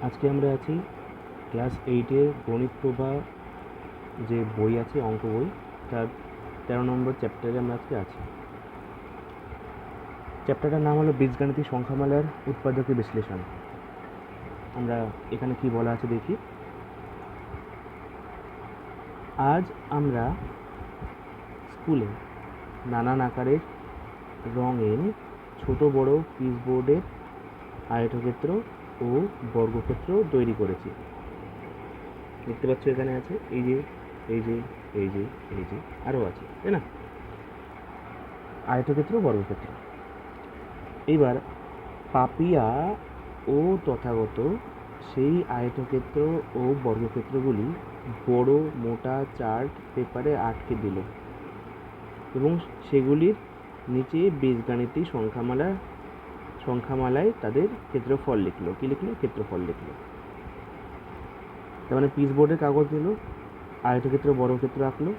আজকে আমরা আছি ক্লাস 8-এর গণিত প্রভা যে বই আছে, অঙ্ক বই, তার 13 নম্বর চ্যাপ্টারে আমরা আজকে আছি। চ্যাপ্টারটার নাম হলো বীজগাণিতিক সংখ্যামালার উৎপাদকের বিশ্লেষণ। আমরা এখানে কি বলা আছে দেখি। আজ আমরা স্কুলে নানান আকারের রঙের ছোট বড় পিচবোর্ডের আয়তক্ষেত্র ও বর্গক্ষেত্র তৈরি করেছি। দেখতে পাচ্ছ এখানে আছে এই যে এই যে এই যে এই যে আরও আছে, তাই না? আয়তক্ষেত্র, বর্গক্ষেত্র। এবার পাপিয়া ও তথাগত সেই আয়তক্ষেত্র ও বর্গক্ষেত্রগুলি বড় মোটা চার্ট পেপারে আটকে দিল এবং সেগুলির নিচে বীজগাণিতিক সংখ্যামালায় তাদের ক্ষেত্রফল লিখলো। কি লিখলো? ক্ষেত্রফল লিখলো। তার মানে পিচবোর্ডের কাগজ দিল, আয়তক্ষেত্র বর্গক্ষেত্র আঁকলো,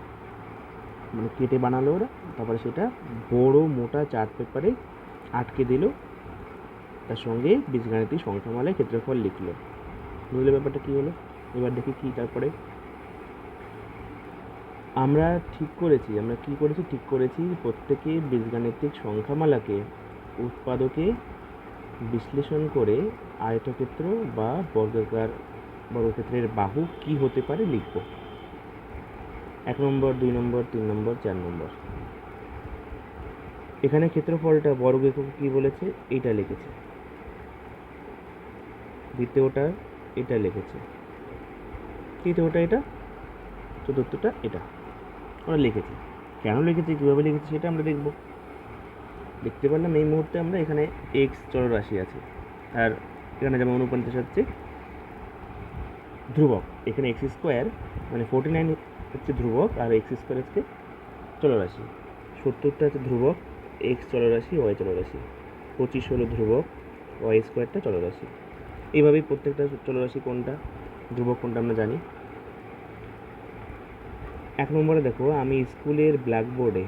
মানে কেটে বানালো ওরা, তারপরে সেটা বড় মোটা চার্ট পেপারে আটকে দিল, তার সঙ্গে বীজগাণিতিক সংখ্যামালায় ক্ষেত্রফল লিখলো। বুঝলে ব্যাপারটা কী হলো? এবার দেখি কি তারপরে আমরা ঠিক করেছি প্রত্যেকে বীজগাণিতিক সংখ্যামালাকে উৎপাদকে বিশ্লেষণ করে আয়তক্ষেত্র বা বর্গক্ষেত্রের বাহু কি হতে পারে লিখব। 1 নম্বর, 2 নম্বর, 3 নম্বর, 4 নম্বর। এখানে ক্ষেত্রফলটা বর্গ একক কি বলেছে? এইটা লিখেছে। দ্বিতীয়টা এটা লিখেছে, তৃতীয়টা এটা, চতুর্থটা এটা আমরা লিখেছি। কেন লিখেছি, কীভাবে লিখেছি সেটা আমরা দেখব। দেখতে পারলাম এই মুহূর্তে আমরা এখানে এক্স চলরাশি আছে, আর এখানে যেমন 49 হচ্ছে ধ্রুবক। এখানে এক্স স্কোয়ার মানে 49 হচ্ছে ধ্রুবক, আর এক্স স্কোয়ার হচ্ছে চলরাশি। 70টা হচ্ছে ধ্রুবক, এক্স চলরাশি, ওয়াই চলরাশি। 25 হলো ধ্রুবক, ওয়াই স্কোয়ারটা চলরাশি। এইভাবেই প্রত্যেকটা চলরাশি কোনটা, ধ্রুবক কোনটা আমরা জানি। 1 নম্বরে দেখো, আমি স্কুলের ব্ল্যাকবোর্ডে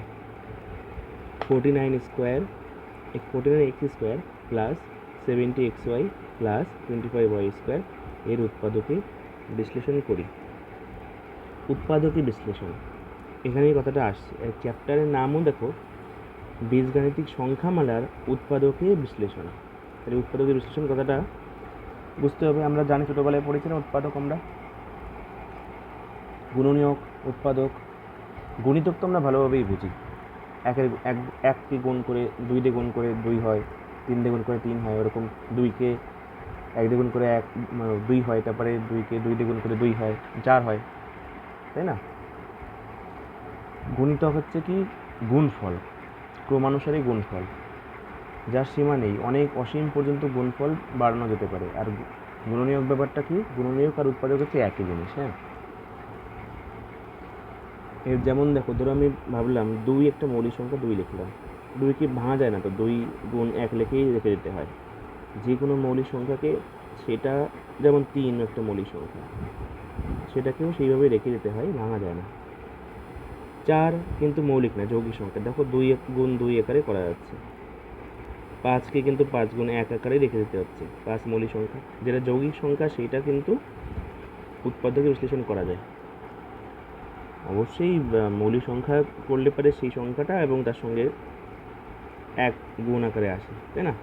49 x square plus 70 x y plus 25 y square এর উৎপাদকে বিশ্লেষণ করি। উৎপাদকে বিশ্লেষণ, এখানে এই কথাটা আসছে। চ্যাপ্টারের নামও দেখো বীজগাণিতিক সংখ্যামালার উৎপাদকে বিশ্লেষণ। তাহলে উৎপাদকে বিশ্লেষণ কথাটা বুঝতে হবে। আমরা জানি, ছোটোবেলায় পড়েছি না উৎপাদক, আমরা গুণনীয়ক, উৎপাদক। গণিতক তো আমরা ভালোভাবেই বুঝি। এককে গুণ করে 2 দিয়ে গুণ করে 2 হয়, 3 দিয়ে গুণ করে 3 হয়, ওরকম 2কে 1 দিয়ে গুণ করে 2 হয়, তারপরে 2কে 2 দিয়ে গুণ করে 2 হয়, 4 হয়, তাই না? গুণিতক হচ্ছে কি? গুণফল, ক্রমানুসারে গুণফল, যার সীমা নেই, অনেক অসীম পর্যন্ত গুণফল বাড়ানো যেতে পারে। আর গুণনীয়ক ব্যাপারটা কি? গুণনীয়ক আর উৎপাদক হচ্ছে একই জিনিস। হ্যাঁ, এর যেমন দেখো, ধরো আমি ভাবলাম 2 একটা মৌলিক সংখ্যা, 2 লিখলাম। 2 কি ভাঙা যায় না তো, 2 গুণ 1 লিখেই রেখে দিতে হয় যে কোনো মৌলিক সংখ্যাকে। সেটা যেমন 3 একটা মৌলিক সংখ্যা, সেটাকেও সেইভাবেই রেখে দিতে হয়, ভাঙা যায় না। 4 কিন্তু মৌলিক না, যৌগিক সংখ্যা। দেখো 2 গুণ 2 আকারে করা যাচ্ছে। 5কে কিন্তু 5 গুণ 1 আকারেই রেখে দিতে হচ্ছে। 5 মৌলিক সংখ্যা, যেটা যৌগিক সংখ্যা সেটা কিন্তু উৎপাদকে বিশ্লেষণ করা যায়। অবশ্যই মৌলিক সংখ্যা করলে পারে সেই সংখ্যাটা এবং তার সঙ্গে 1 গুণ আকারে আসে, তাই না?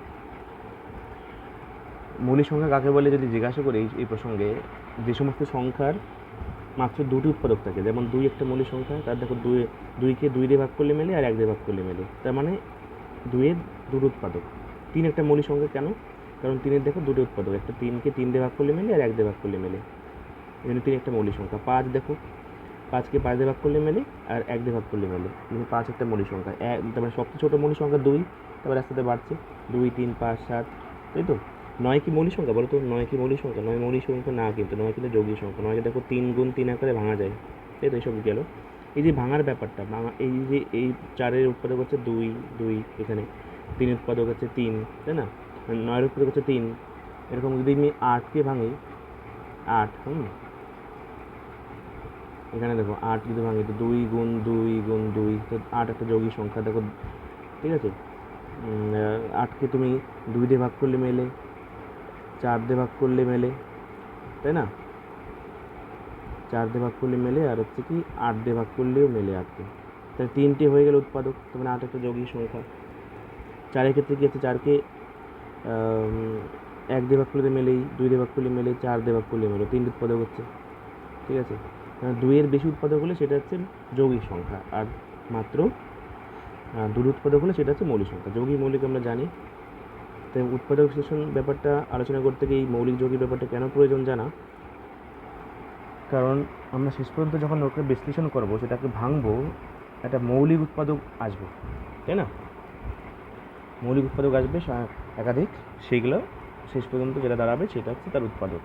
মৌলিক সংখ্যা কাকে বলে যদি জিজ্ঞাসা করি এই প্রসঙ্গে, যে সমস্ত সংখ্যার মাত্র 2টি উৎপাদক থাকে, যেমন 2 একটা মৌলিক সংখ্যা, তার দেখো 2কে 2 দিয়ে ভাগ করলে মেলে আর 1 দিয়ে ভাগ করলে মেলে, তার মানে 2-এর 2টি উৎপাদক। 3 একটা মৌলিক সংখ্যা, কেন? কারণ 3-এর দেখো 2টি উৎপাদক, একটা 3কে 3 দিয়ে ভাগ করলে মেলে আর 1 দিয়ে ভাগ করলে মেলে, এই জন্য 3 একটা মৌলিক সংখ্যা। 5 দেখো, 5কে 5 দিয়ে ভাগ করলে মেলে আর 1 দিয়ে ভাগ করলে মেলে, কিন্তু 5 একটা মৌলিক সংখ্যা। তারপরে সবচেয়ে ছোটো মৌলিক সংখ্যা 2, তারপরে আস্তে আস্তে বাড়ছে 2, 3, 5, 7, তাই তো? 9 কি মৌলিক সংখ্যা বলো তো? 9 কি মৌলিক সংখ্যা? 9 মৌলিক সংখ্যা না, কিন্তু 9 কিন্তু যৌগিক সংখ্যা। 9কে দেখো 3 গুণ 3 আকারে ভাঙা যায়, তাই তো? এইসব গেল। এই যে ভাঙার ব্যাপারটা, এই যে এই 4-এর উৎপাদক হচ্ছে 2, 2 এখানে 3 উৎপাদক হচ্ছে 3, তাই না? 9-এর উৎপাদক হচ্ছে 3। এরকম যদি আমি 8কে ভাঙি, 8, এখানে দেখো 8 যদি ভাঙি তো 2 গুণ 2 গুণ 2, তো 8 একটা যৌগিক সংখ্যা, দেখো, ঠিক আছে? 8কে তুমি 2 দিয়ে ভাগ করলে মেলে, 4 দিয়ে ভাগ করলে মেলে, তাই না? 4 দিয়ে ভাগ করলে মেলে, আর হচ্ছে কি 8 দিয়ে ভাগ করলেও মেলে 8 দিয়ে। তাহলে 3টে হয়ে গেল উৎপাদক, তার মানে 8 একটা যৌগিক সংখ্যা। 4-এর ক্ষেত্রে কী আছে, 4কে 1 দিয়ে ভাগ করলে মেলেই, 2 দিয়ে ভাগ করলে মেলে, 4 দিয়ে ভাগ করলে মেলে, 3 উৎপাদক হচ্ছে, ঠিক আছে? 2-এর বেশি উৎপাদক হলে সেটা হচ্ছে যৌগিক সংখ্যা, আর মাত্র 2 উৎপাদক হলে সেটা হচ্ছে মৌলিক সংখ্যা। যৌগিক মৌলিক আমরা জানি। তাই উৎপাদক বিশ্লেষণ ব্যাপারটা আলোচনা করতে গিয়ে এই মৌলিক যৌগিক ব্যাপারটা কেন প্রয়োজন জানা, কারণ আমরা শেষ পর্যন্ত যখন ওকে বিশ্লেষণ করবো, সেটাকে ভাঙবো, একটা মৌলিক উৎপাদক আসবে, তাই না? মৌলিক উৎপাদক আসবে একাধিক, সেইগুলো শেষ পর্যন্ত যেটা দাঁড়াবে সেটা হচ্ছে তার উৎপাদক।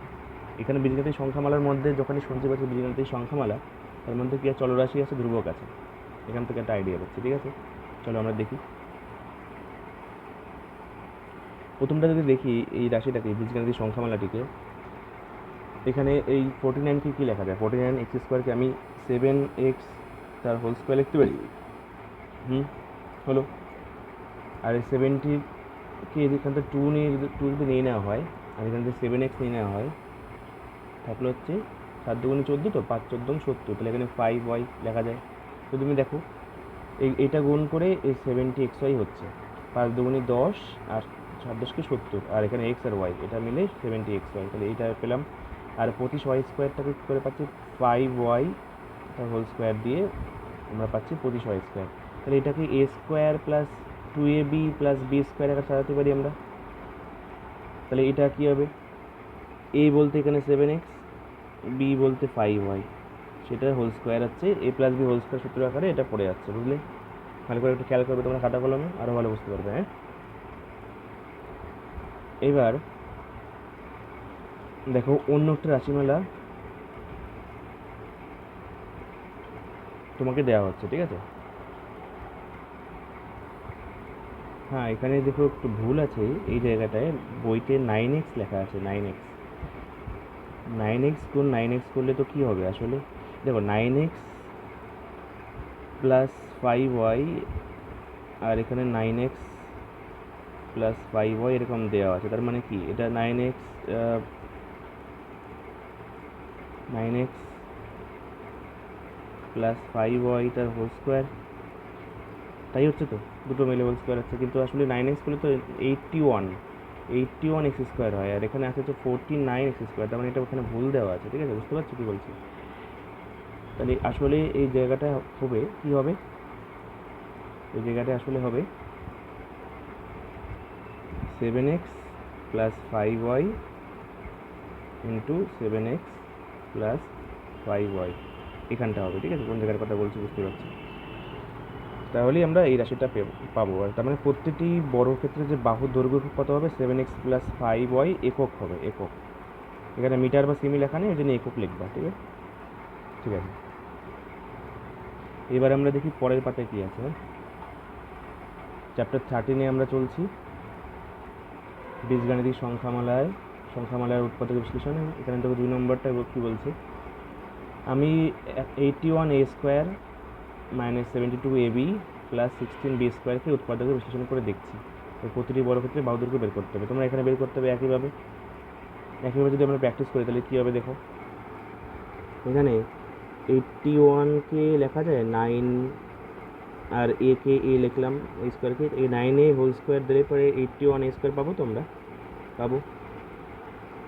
এখানে বীজগাণিতিক সংখ্যামালার মধ্যে যখনই শুনতে পাচ্ছি বীজগাণিতিক সংখ্যামালা, তার মধ্যে কি চলরাশি আছে, ধ্রুবক আছে, এখান থেকে একটা আইডিয়া পাচ্ছি, ঠিক আছে? চলো আমরা দেখি। প্রথমটা যদি দেখি এই রাশিটাকে, বীজগাণিতিক সংখ্যামালাটিকে, এখানে এই 49কে কী লেখা যায়? 49x² আমি 7x তার হোল স্কোয়ার লিখতে পারি, হলো। আর এই 70কে এখান থেকে 2 যদি নিয়ে নেওয়া হয়, আর এখান থেকে 7x নিয়ে নেওয়া হয়, থাকলে হচ্ছে 7 দুগুণে 14, তো 5 14 70, তাহলে এখানে 5y লেখা যায়। তো তুমি দেখো এইটা গুণ করে এই 70xy হচ্ছে, 5 দুগুণে 10, আর 7 10কে 70, আর এখানে x আর y এটা মিলে 70xy, তাহলে এইটা পেলাম। আর 25y² কী করে পাচ্ছি? 5y তার হোল স্কোয়ার দিয়ে আমরা পাচ্ছি 25y²। তাহলে এটাকে a² plus 2ab plus b² একটা সাজাতে পারি আমরা। তাহলে এটা কী হবে? a বলতে এখানে 7x, b বলতে 5y, সেটার হোল স্কোয়ার হচ্ছে a plus b whole square সূত্র আকারে এটা পড়ে যাচ্ছে, বুঝলে? ভালো করে একটু খেয়াল করবে তোমরা খাতা কলমে, আরও ভালো বুঝতে পারবে। হ্যাঁ, এবার দেখো অন্য একটা রাশিমালা তোমাকে দেওয়া হচ্ছে, ঠিক আছে? হ্যাঁ, এখানে দেখো একটু ভুল আছে এই জায়গাটায়, বইতে 9x লেখা আছে, 9x। 9x গুণ 9x করলে তো কী হবে আসলে? দেখো 9x প্লাস 5y, আর এখানে 9x প্লাস 5y এরকম দেওয়া আছে, তার মানে কি এটা 9x প্লাস 5y তার হোল স্কোয়ার, তাই হচ্ছে তো, দুটো মিলে হোল স্কোয়ার আছে। কিন্তু আসলে 9x করলে তো 81x² হয়, আর এখানে আছে তো 49x², তার মানে এটা ওখানে ভুল দেওয়া আছে, ঠিক আছে? বুঝতে পারছো কী বলছি? তাহলে আসলে এই জায়গাটা হবে কি হবে? এই জায়গাটা আসলে হবে 7x plus 5y into 7x plus 5y, এখানটা হবে, ঠিক আছে? কোন জায়গার কথা বলছি বুঝতে পারছি। তাহলেই আমরা এই রাশিটা পাবো। আর তার মানে প্রত্যেকটি বড় ক্ষেত্রে যে বাহুর দৈর্ঘ্য কত হবে? 7x প্লাস 5y একক হবে, একক। এখানে মিটার বা সেমি লেখা নেই, এই জন্য একক লিখবা, ঠিক আছে? ঠিক আছে, এবার আমরা দেখি পরের পাতায় কী আছে। চ্যাপ্টার 13-এ আমরা চলছি, বীজগাণিতিক সংখ্যামালার উৎপাদক বিশ্লেষণে। এখানে দেখো 2 নম্বরটা কী বলছে? আমি 81a² minus 72ab plus 16b² উৎপাদকের বিশ্লেষণ করে দেখছি। প্রতিটি বড় ক্ষেত্রে বাহুদৈর্ঘ্য বের করতে হবে, তোমরা এখানে বের করতে হবে একইভাবে। যদি আমরা প্র্যাকটিস করি তাহলে কী হবে দেখো, এখানে 81কে লেখা যায় 9, আর a লিখলাম, a স্কোয়ারকে, এই 9a হোল স্কোয়ার দিলে পরে 81a² পাবো, তোমরা পাবো।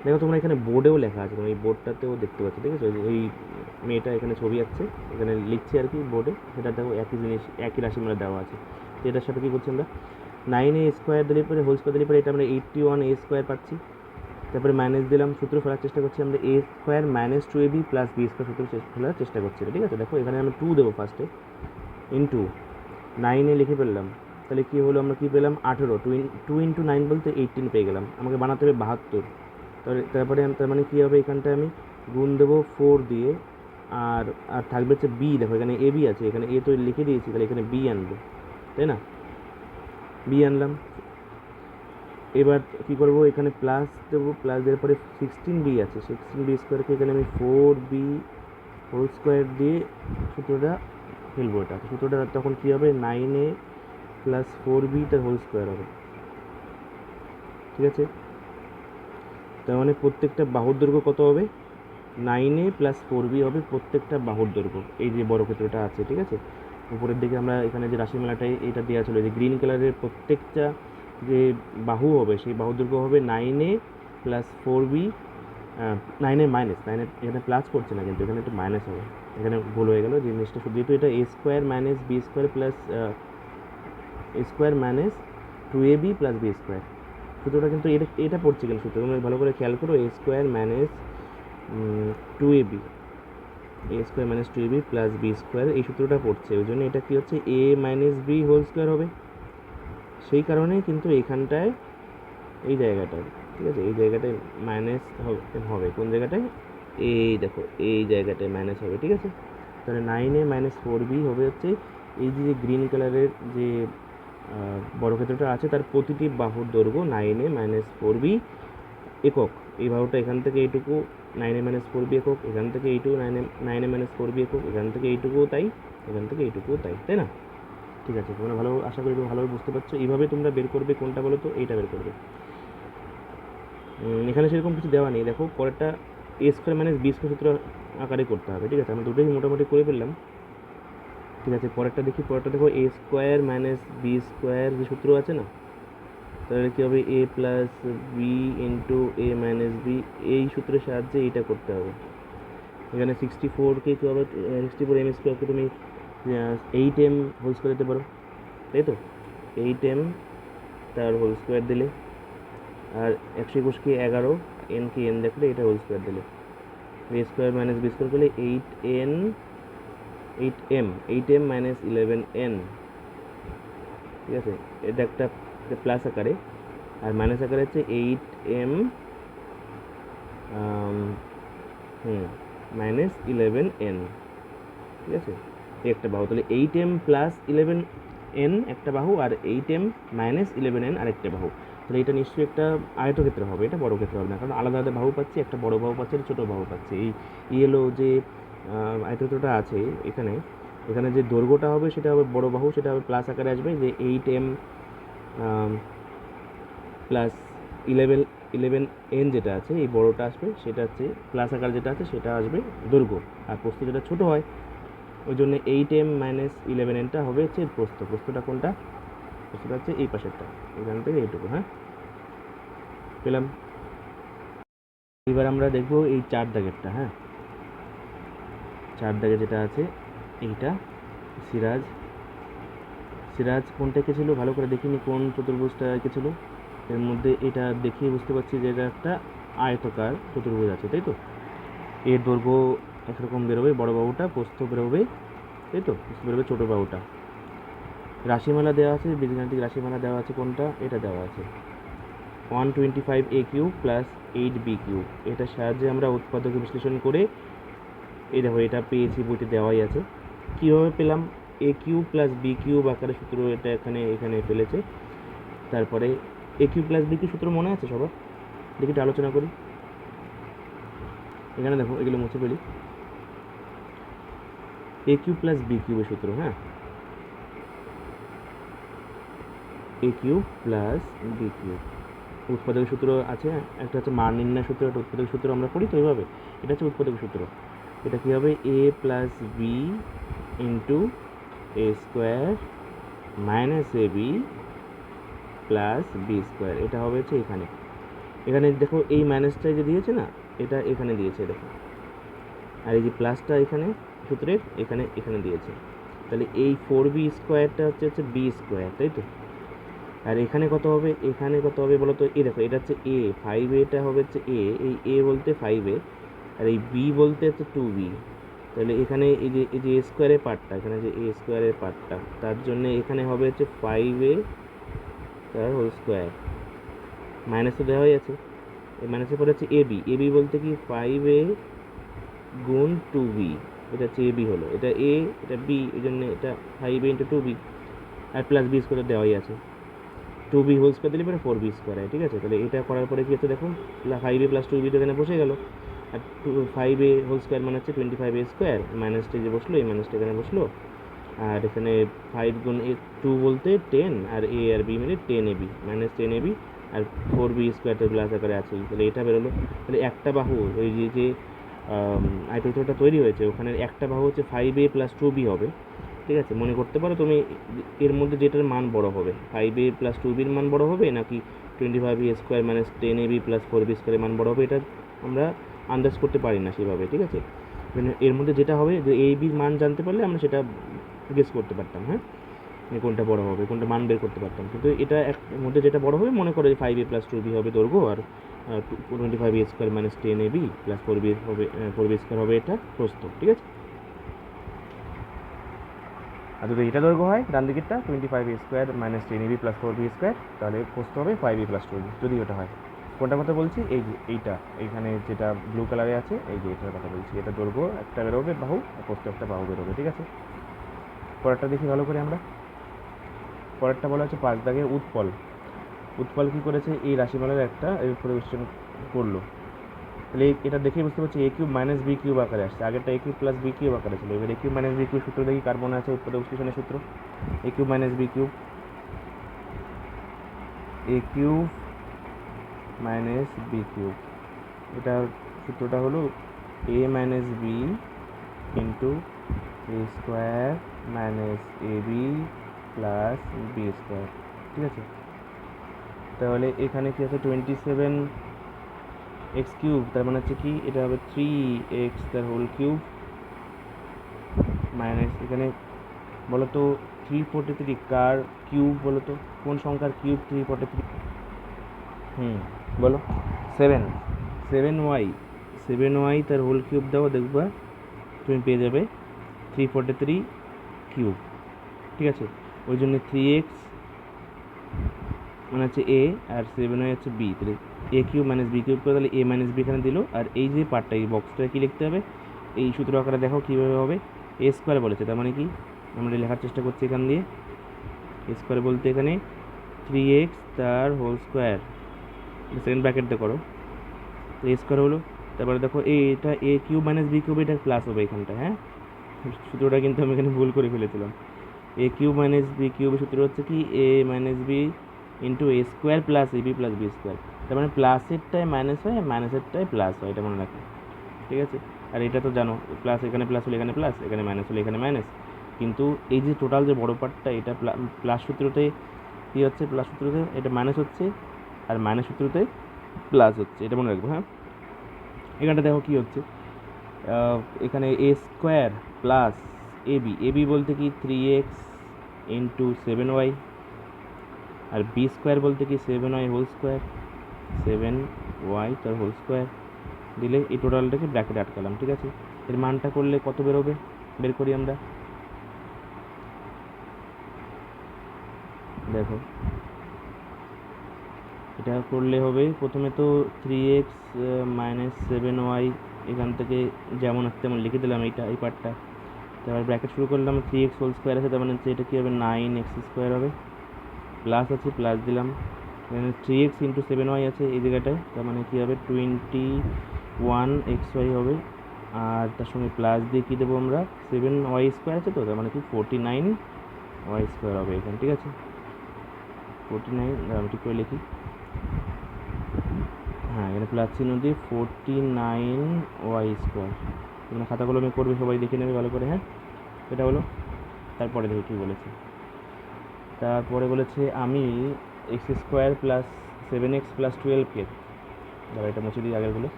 দেখো তোমরা এখানে বোর্ডেও লেখা আছে, তোমরা এই বোর্ডটাতেও দেখতে পাচ্ছ, ঠিক আছে? ওই মেয়েটা এখানে ছবি আঁকছে, এখানে লিখছে আর কি বোর্ডে, সেটা দেখো একই জিনিস, একই রাশিমালা দেওয়া আছে। তো এটার সাথে কী করছি আমরা? 9a² দিলে পরে হোল স্কোয়ার দিলে পরে এটা আমরা 81a² পাচ্ছি। তারপরে মাইনাস দিলাম, সূত্র ফেলার চেষ্টা করছি আমরা, a² minus 2ab plus b² সূত্র ফেলার চেষ্টা করছি, ঠিক আছে? দেখো এখানে আমরা 2 দেবো ফার্স্টে, ইন্টু 9 লিখে ফেললাম। তাহলে কী হলো, আমরা কী পেলাম? 18। 2 ইন্টু 9 বলতে 18 পেয়ে গেলাম, আমাকে বানাতে হবে 72। তারপরে তার মানে কী হবে, এখানটায় আমি গুণ দেবো 4 দিয়ে, আর থাকবে হচ্ছে বি। দেখো এখানে এ বি আছে, এখানে এ তো লিখে দিয়েছি, তাহলে এখানে বি আনবো, তাই না? বি আনলাম। এবার কী করবো, এখানে প্লাস দেবো, প্লাস দেওয়ার পরে 16b আছে, 16b² এখানে আমি 4b হোল স্কোয়ার দিয়ে সূত্রটা ফেলবো। এটা সূত্রটা তখন কী হবে? 9a প্লাস 4b তার হোল স্কোয়ার হবে, ঠিক আছে? তার মানে প্রত্যেকটা বাহুর দৈর্ঘ্য কত হবে, 9a প্লাস 4b হবে প্রত্যেকটা বাহুর দৈর্ঘ্য। এই যে বর্গক্ষেত্রটা আছে, ঠিক আছে, উপরের দিকে আমরা এখানে যে রাশিমালাটাই এটা দেওয়া ছিল, যে গ্রিন কালারের প্রত্যেকটা যে বাহু হবে সেই বাহুর দৈর্ঘ্য হবে 9a plus 4b, 9a minus, 9a এখানে প্লাস করছে না কিন্তু এখানে একটু মাইনাস হবে, এখানে ভুল হয়ে গেল জিনিসটা, শুধু যেহেতু এটা a square minus b square plus a square minus 2ab plus b square, সূত্রটা কিন্তু এটা পড়ছে কেন সূত্র তোমরা ভালো করে খেয়াল করো, a square minus 2ab, a square minus 2ab plus b square, এই সূত্রটা পড়ছে, ওই জন্য এটা কী হচ্ছে a minus b whole square হবে। সেই কারণে কিন্তু এখানটায় এই জায়গাটায়, ঠিক আছে, এই জায়গাটায় মাইনাস হবে, কোন জায়গাটায়, এই দেখো এই জায়গাটায় মাইনাস হবে, ঠিক আছে। তাহলে 9a মাইনাস 4b হবে হচ্ছে এই যে গ্রিন কালারের যে বর্গক্ষেত্রটা আছে তার প্রতিটি বাহুর দৈর্ঘ্য 9a মাইনাস 4b একক। এই বাহুটা এখান থেকে এইটুকু 9a মাইনাস 4b একক, এখান থেকে এইটুকু 9a মাইনাস 4b একক, এখান থেকে এইটুকুও তাই, এখান থেকে এইটুকুও তাই, তাই না? ঠিক আছে, তোমরা ভালো, আশা করি তোমরা ভালোভাবে বুঝতে পারছো। এইভাবে তোমরা বের করবে কোনটা বলো তো, এইটা বের করবে। এখানে সেরকম কিছু দেওয়া নেই, দেখো পরেরটা a square minus b square সূত্র আকারে করতে হবে, ঠিক আছে, আমরা দুটোই মোটামুটি করে ফেললাম, ঠিক আছে। পরেরটা দেখি, পরেরটা দেখো a square minus b square যে সূত্র আছে না, তাহলে কী হবে a plus b into a minus b, এই সূত্রের সাহায্যে এইটা করতে হবে। এখানে 64কে কী হবে, 64m স্কোয়ারকে তুমি 8m হোল স্কোয়ার দিতে পারো, তাই তো, 8m তার হোল স্কোয়ার দিলে, আর 121কে 11, এনকে এন দেখলে এটা হোল স্কোয়ার দিলে, a square minus b square করলে 8m মাইনাস 11n, ঠিক আছে, এটা একটা প্লাস আকারে, আর মাইনাস আকারে হচ্ছে 8m মাইনাস 11n, ঠিক আছে, এই একটা বাহু। তাহলে 8m প্লাস 11n একটা বাহু, আর 8m মাইনাস 11n আরেকটা বাহু। তাহলে এটা নিশ্চয়ই একটা আয়তক্ষেত্র হবে, এটা বড় ক্ষেত্র হবে না, কারণ আলাদা আলাদা বাহু পাচ্ছি, একটা বড় বাহু পাচ্ছি, একটা ছোটো বাহু পাচ্ছি। এই ইয়েলো যে আয়তক্ষেত্রটা আছে এখানে, এখানে যে দৈর্ঘ্যটা হবে সেটা হবে বড় বাহু, সেটা হবে প্লাস আকারে আসবে, যে 8m প্লাস 11n যেটা আছে এই বড়টা আসবে, সেটা হচ্ছে প্লাস আকার যেটা আছে সেটা আসবে দৈর্ঘ্য, আর প্রস্থ যেটা ছোটো হয় ওই জন্য 8m মাইনাস 11nটা হবে হচ্ছে প্রস্থ। প্রস্থটা কোনটা, প্রস্থটা হচ্ছে এই পাশেরটা, এখান থেকে এইটুকু, হ্যাঁ পেলাম। এবার আমরা দেখবো এই 4 দাগেরটা, হ্যাঁ 4 দাগে যেটা আছে এইটা, সিরাজ কোনটা এঁকেছিল ভালো করে দেখিনি, কোন চতুর্ভুজটা এঁকেছিল, এর মধ্যে এটা দেখিয়ে বুঝতে পারছি যে এটা একটা আয়তকার চতুর্ভুজ আছে, তাই তো, এর দৈর্ঘ্য একরকম বেরোবে বড় বাহুটা, প্রস্থ বেরোবে, তাই তো, প্রস্থ বেরোবে ছোটো বাহুটা। রাশিমালা দেওয়া আছে, বীজগাণিতিক রাশিমালা দেওয়া আছে, কোনটা, এটা দেওয়া আছে 125a cube plus 8b cube, এটার সাহায্যে আমরা উৎপাদক বিশ্লেষণ করে এই দেখো এটা পেয়েছি, বইতে দেওয়াই আছে। কীভাবে পেলাম, a cube plus b cube আকারে সূত্র এটা এখানে ফেলেছে। তারপরে a cube plus b cube সূত্র মনে আছে সবার, দেখি এটা আলোচনা করি। এখানে দেখো এগুলো মুছে ফেলি, a কিউব প্লাস b কিউবের সূত্র, হ্যাঁ a cube plus b cube, উৎপাদক সূত্র আছে, একটা হচ্ছে মান নির্ণয় সূত্র, একটা উৎপাদক সূত্র আমরা পড়ি তো এইভাবে, এটা হচ্ছে উৎপাদক সূত্র। এটা কী হবে, a plus b into a square minus ab plus b square, এটা হবে হচ্ছে এখানে। এখানে দেখো এই মাইনাসটাই যে দিয়েছে না, এটা এখানে দিয়েছে দেখো, আর এই যে প্লাসটা এখানে সূত্রের এখানে দিয়েছে, তাহলে এই 4b স্কোয়ারটা হচ্ছে b স্কোয়ার, তাই তো, আর এখানে কত হবে, এখানে কত হবে বলো তো, এই দেখো এটা হচ্ছে a, 5aটা হবে হচ্ছে a, এই a বলতে 5a, আর এই b বলতে হচ্ছে 2b, তাহলে এখানে এই যে a স্কোয়ারের পার্টটা, এখানে যে a স্কোয়ারের পার্টটা, তার জন্য এখানে হবে হচ্ছে 5a তার হোল স্কোয়ার, মাইনাস তো দেওয়াই আছে, এই মাইনাসের পরে হচ্ছে ab বলতে কি 5a গুণ 2b, এটা হচ্ছে ab হলো, এটা a এটা b, এই জন্য এটা 5a ইন্টু 2b, আর প্লাস b স্কোয়ার দেওয়াই আছে, 2b হোল স্কোয়ার দিলে পরে 4b স্কোয়ার হয়, ঠিক আছে। তাহলে এটা করার পরে কি হচ্ছে দেখো, 5a প্লাস 2b তো এখানে বসে গেল, আর 5a হোল স্কোয়ার মানে হচ্ছে 25a স্কোয়ার, মাইনাসটা যে বসলো এই মাইনাসটা এখানে বসলো, আর এখানে 5 গুণ 2 বলতে 10, আর a আর b মিলে 10ab মাইনাস 10ab, আর 4b² তো প্লাস আকারে আছেই, তাহলে এটা বেরোলো। তাহলে একটা বাহু ওই যে আয়তক্ষেত্রটা তৈরি হয়েছে ওখানে একটা বাহু হচ্ছে 5a + 2b হবে, ঠিক আছে। মনে করতে পারো তুমি এর মধ্যে যেটার মান বড় হবে, 5a + 2bর মান বড় হবে নাকি 25a² - 10ab + 4b² মান বড় হবে, এটা আমরা আন্দাজ করতে পারি না সেভাবে, ঠিক আছে। মানে এর মধ্যে যেটা হবে যে a bর মান জানতে পারলে আমরা সেটা গেস করতে পারতাম, হ্যাঁ, কোনটা বড় হবে, কোনটা মান বের করতে পারতাম। কিন্তু এটা এর মধ্যে যেটা বড় হবে মনে করো যে 5a + 2b হবে দৈর্ঘ্য, আর 25a² - 10ab + 4b হবে 4b² হবে এটা প্রস্থ, ঠিক আছে। আর যদি এটা দৈর্ঘ্য হয় ডান দিকেরটা 25a² - 10ab + 4b², তাহলে প্রস্থ হবে 5a + 2b, যদি ওটা হয়। কোনটা কথা বলছি, এই যে এইটা এইখানে যেটা ব্লু কালারে আছে, এই যে এটার কথা বলছি। এটা দৈর্ঘ্য একটা বেরোবে বাহু, আর প্রস্থ একটা বাহু বেরোবে, ঠিক আছে। পরেরটা দেখি ভালো করে আমরা। পরেরটা বলা হচ্ছে 5 দাগে উৎপল। উৎপল কী করেছে, এই রাশিমালার একটা পরিবেশন করলো। তাহলে এটা দেখেই বুঝতে পারছি a³ - b³ আকারে আসছে, আগেরটা a³ + b³ আকারে ছিল। এবার a³ - b³ সূত্র দেখি কার মনে আছে, উৎপাদক বিশ্লেষণের সূত্র। a³ - b³ এটার সূত্রটা হলো a - b * a² - ab + b², ঠিক আছে। তাহলে এখানে কি আছে 27x³ তার মানে হচ্ছে কি এটা হবে 3x তার হোল কিউব মাইনাস এখানে বলো তো 343 কার কিউব, বলো তো কোন সংখ্যার কিউব 343? বলো 7y তার হোল কিউব দাও, দেখবা তুমি পেয়ে যাবে 343 কিউব, ঠিক আছে। ওই জন্য 3x মানে হচ্ছে a আর 7y হচ্ছে b, তাহলে a³ - b³ করে তাহলে a - b এখানে দিল। আর এই যে পার্টটা এই বক্সটা কি লিখতে হবে, এই সূত্র আকারে দেখো কীভাবে হবে। a² বলেছে, তার মানে কি আমরা লেখার চেষ্টা করছি এখান দিয়ে। a² বলতে এখানে 3x তার হোল স্কোয়ার, সেকেন্ড ব্র্যাকেটটা করো, তো a² হলো। তারপরে দেখো এটা a³ - b³ এটা প্লাস হবে এখানটা, হ্যাঁ, সূত্রটা কিন্তু আমি এখানে ভুল করে ফেলেছিলাম। a³ - b³ সূত্র হচ্ছে কি a - b * a² + ab + b², তার মানে প্লাসেরটায় মাইনাস হয় আর মাইনাসেরটায় প্লাস হয়, এটা মনে রাখো, ঠিক আছে। আর এটা তো জানো প্লাস এখানে প্লাস হলে এখানে প্লাস, এখানে মাইনাস হলে এখানে মাইনাস। কিন্তু এই যে টোটাল যে বড় পার্টটা এটা প্লাস সূত্রতে কী হচ্ছে, প্লাস সূত্রতে এটা মাইনাস হচ্ছে আর মাইনাস সূত্রতে প্লাস হচ্ছে, এটা মনে রাখবো, হ্যাঁ। এখানটা দেখো কী হচ্ছে, এখানে a² + ab বলতে কি 3x * 7y, আর b² বলতে কি 7y হোল স্কোয়ার, 7y তার হোল স্কোয়ার দিলে এই টোটালটাকে ব্র্যাকেটে আটকালাম, ঠিক আছে। এর মানটা করলে কত বেরোবে, বের করি আমরা। দেখো এটা করলে হবে প্রথমে তো 3x - 7y এখান থেকে যেমন আছে তেমন লিখে দিলাম এই পার্টটা। তারপর ব্র্যাকেট শুরু করলাম, 3x হোল স্কোয়ার আছে, তার মানে হচ্ছে এটা কী হবে 9x² হবে, প্লাস আছে প্লাস দিলাম, এখানে 3x * 7y আছে এই জায়গাটায়, তার মানে কী হবে 21xy হবে। আর তার সঙ্গে প্লাস দিয়ে কী দেবো আমরা, 7y² আছে তো, তার মানে কি 49y² হবে এখানে, ঠিক আছে। 49 আমি ঠিক করে লিখি, হ্যাঁ এখানে প্লাস চিহ্ন দিয়ে 49y², মানে খাতা কলমে করবে সবাই দেখে নেবে ভালো করে, হ্যাঁ। এটা হলো। তারপরে দেখো কী বলেছে, তারপরে বলেছে আমি x² + 7x + 12কে, দাঁড়া এটা মুছে দিই আগেরগুলো।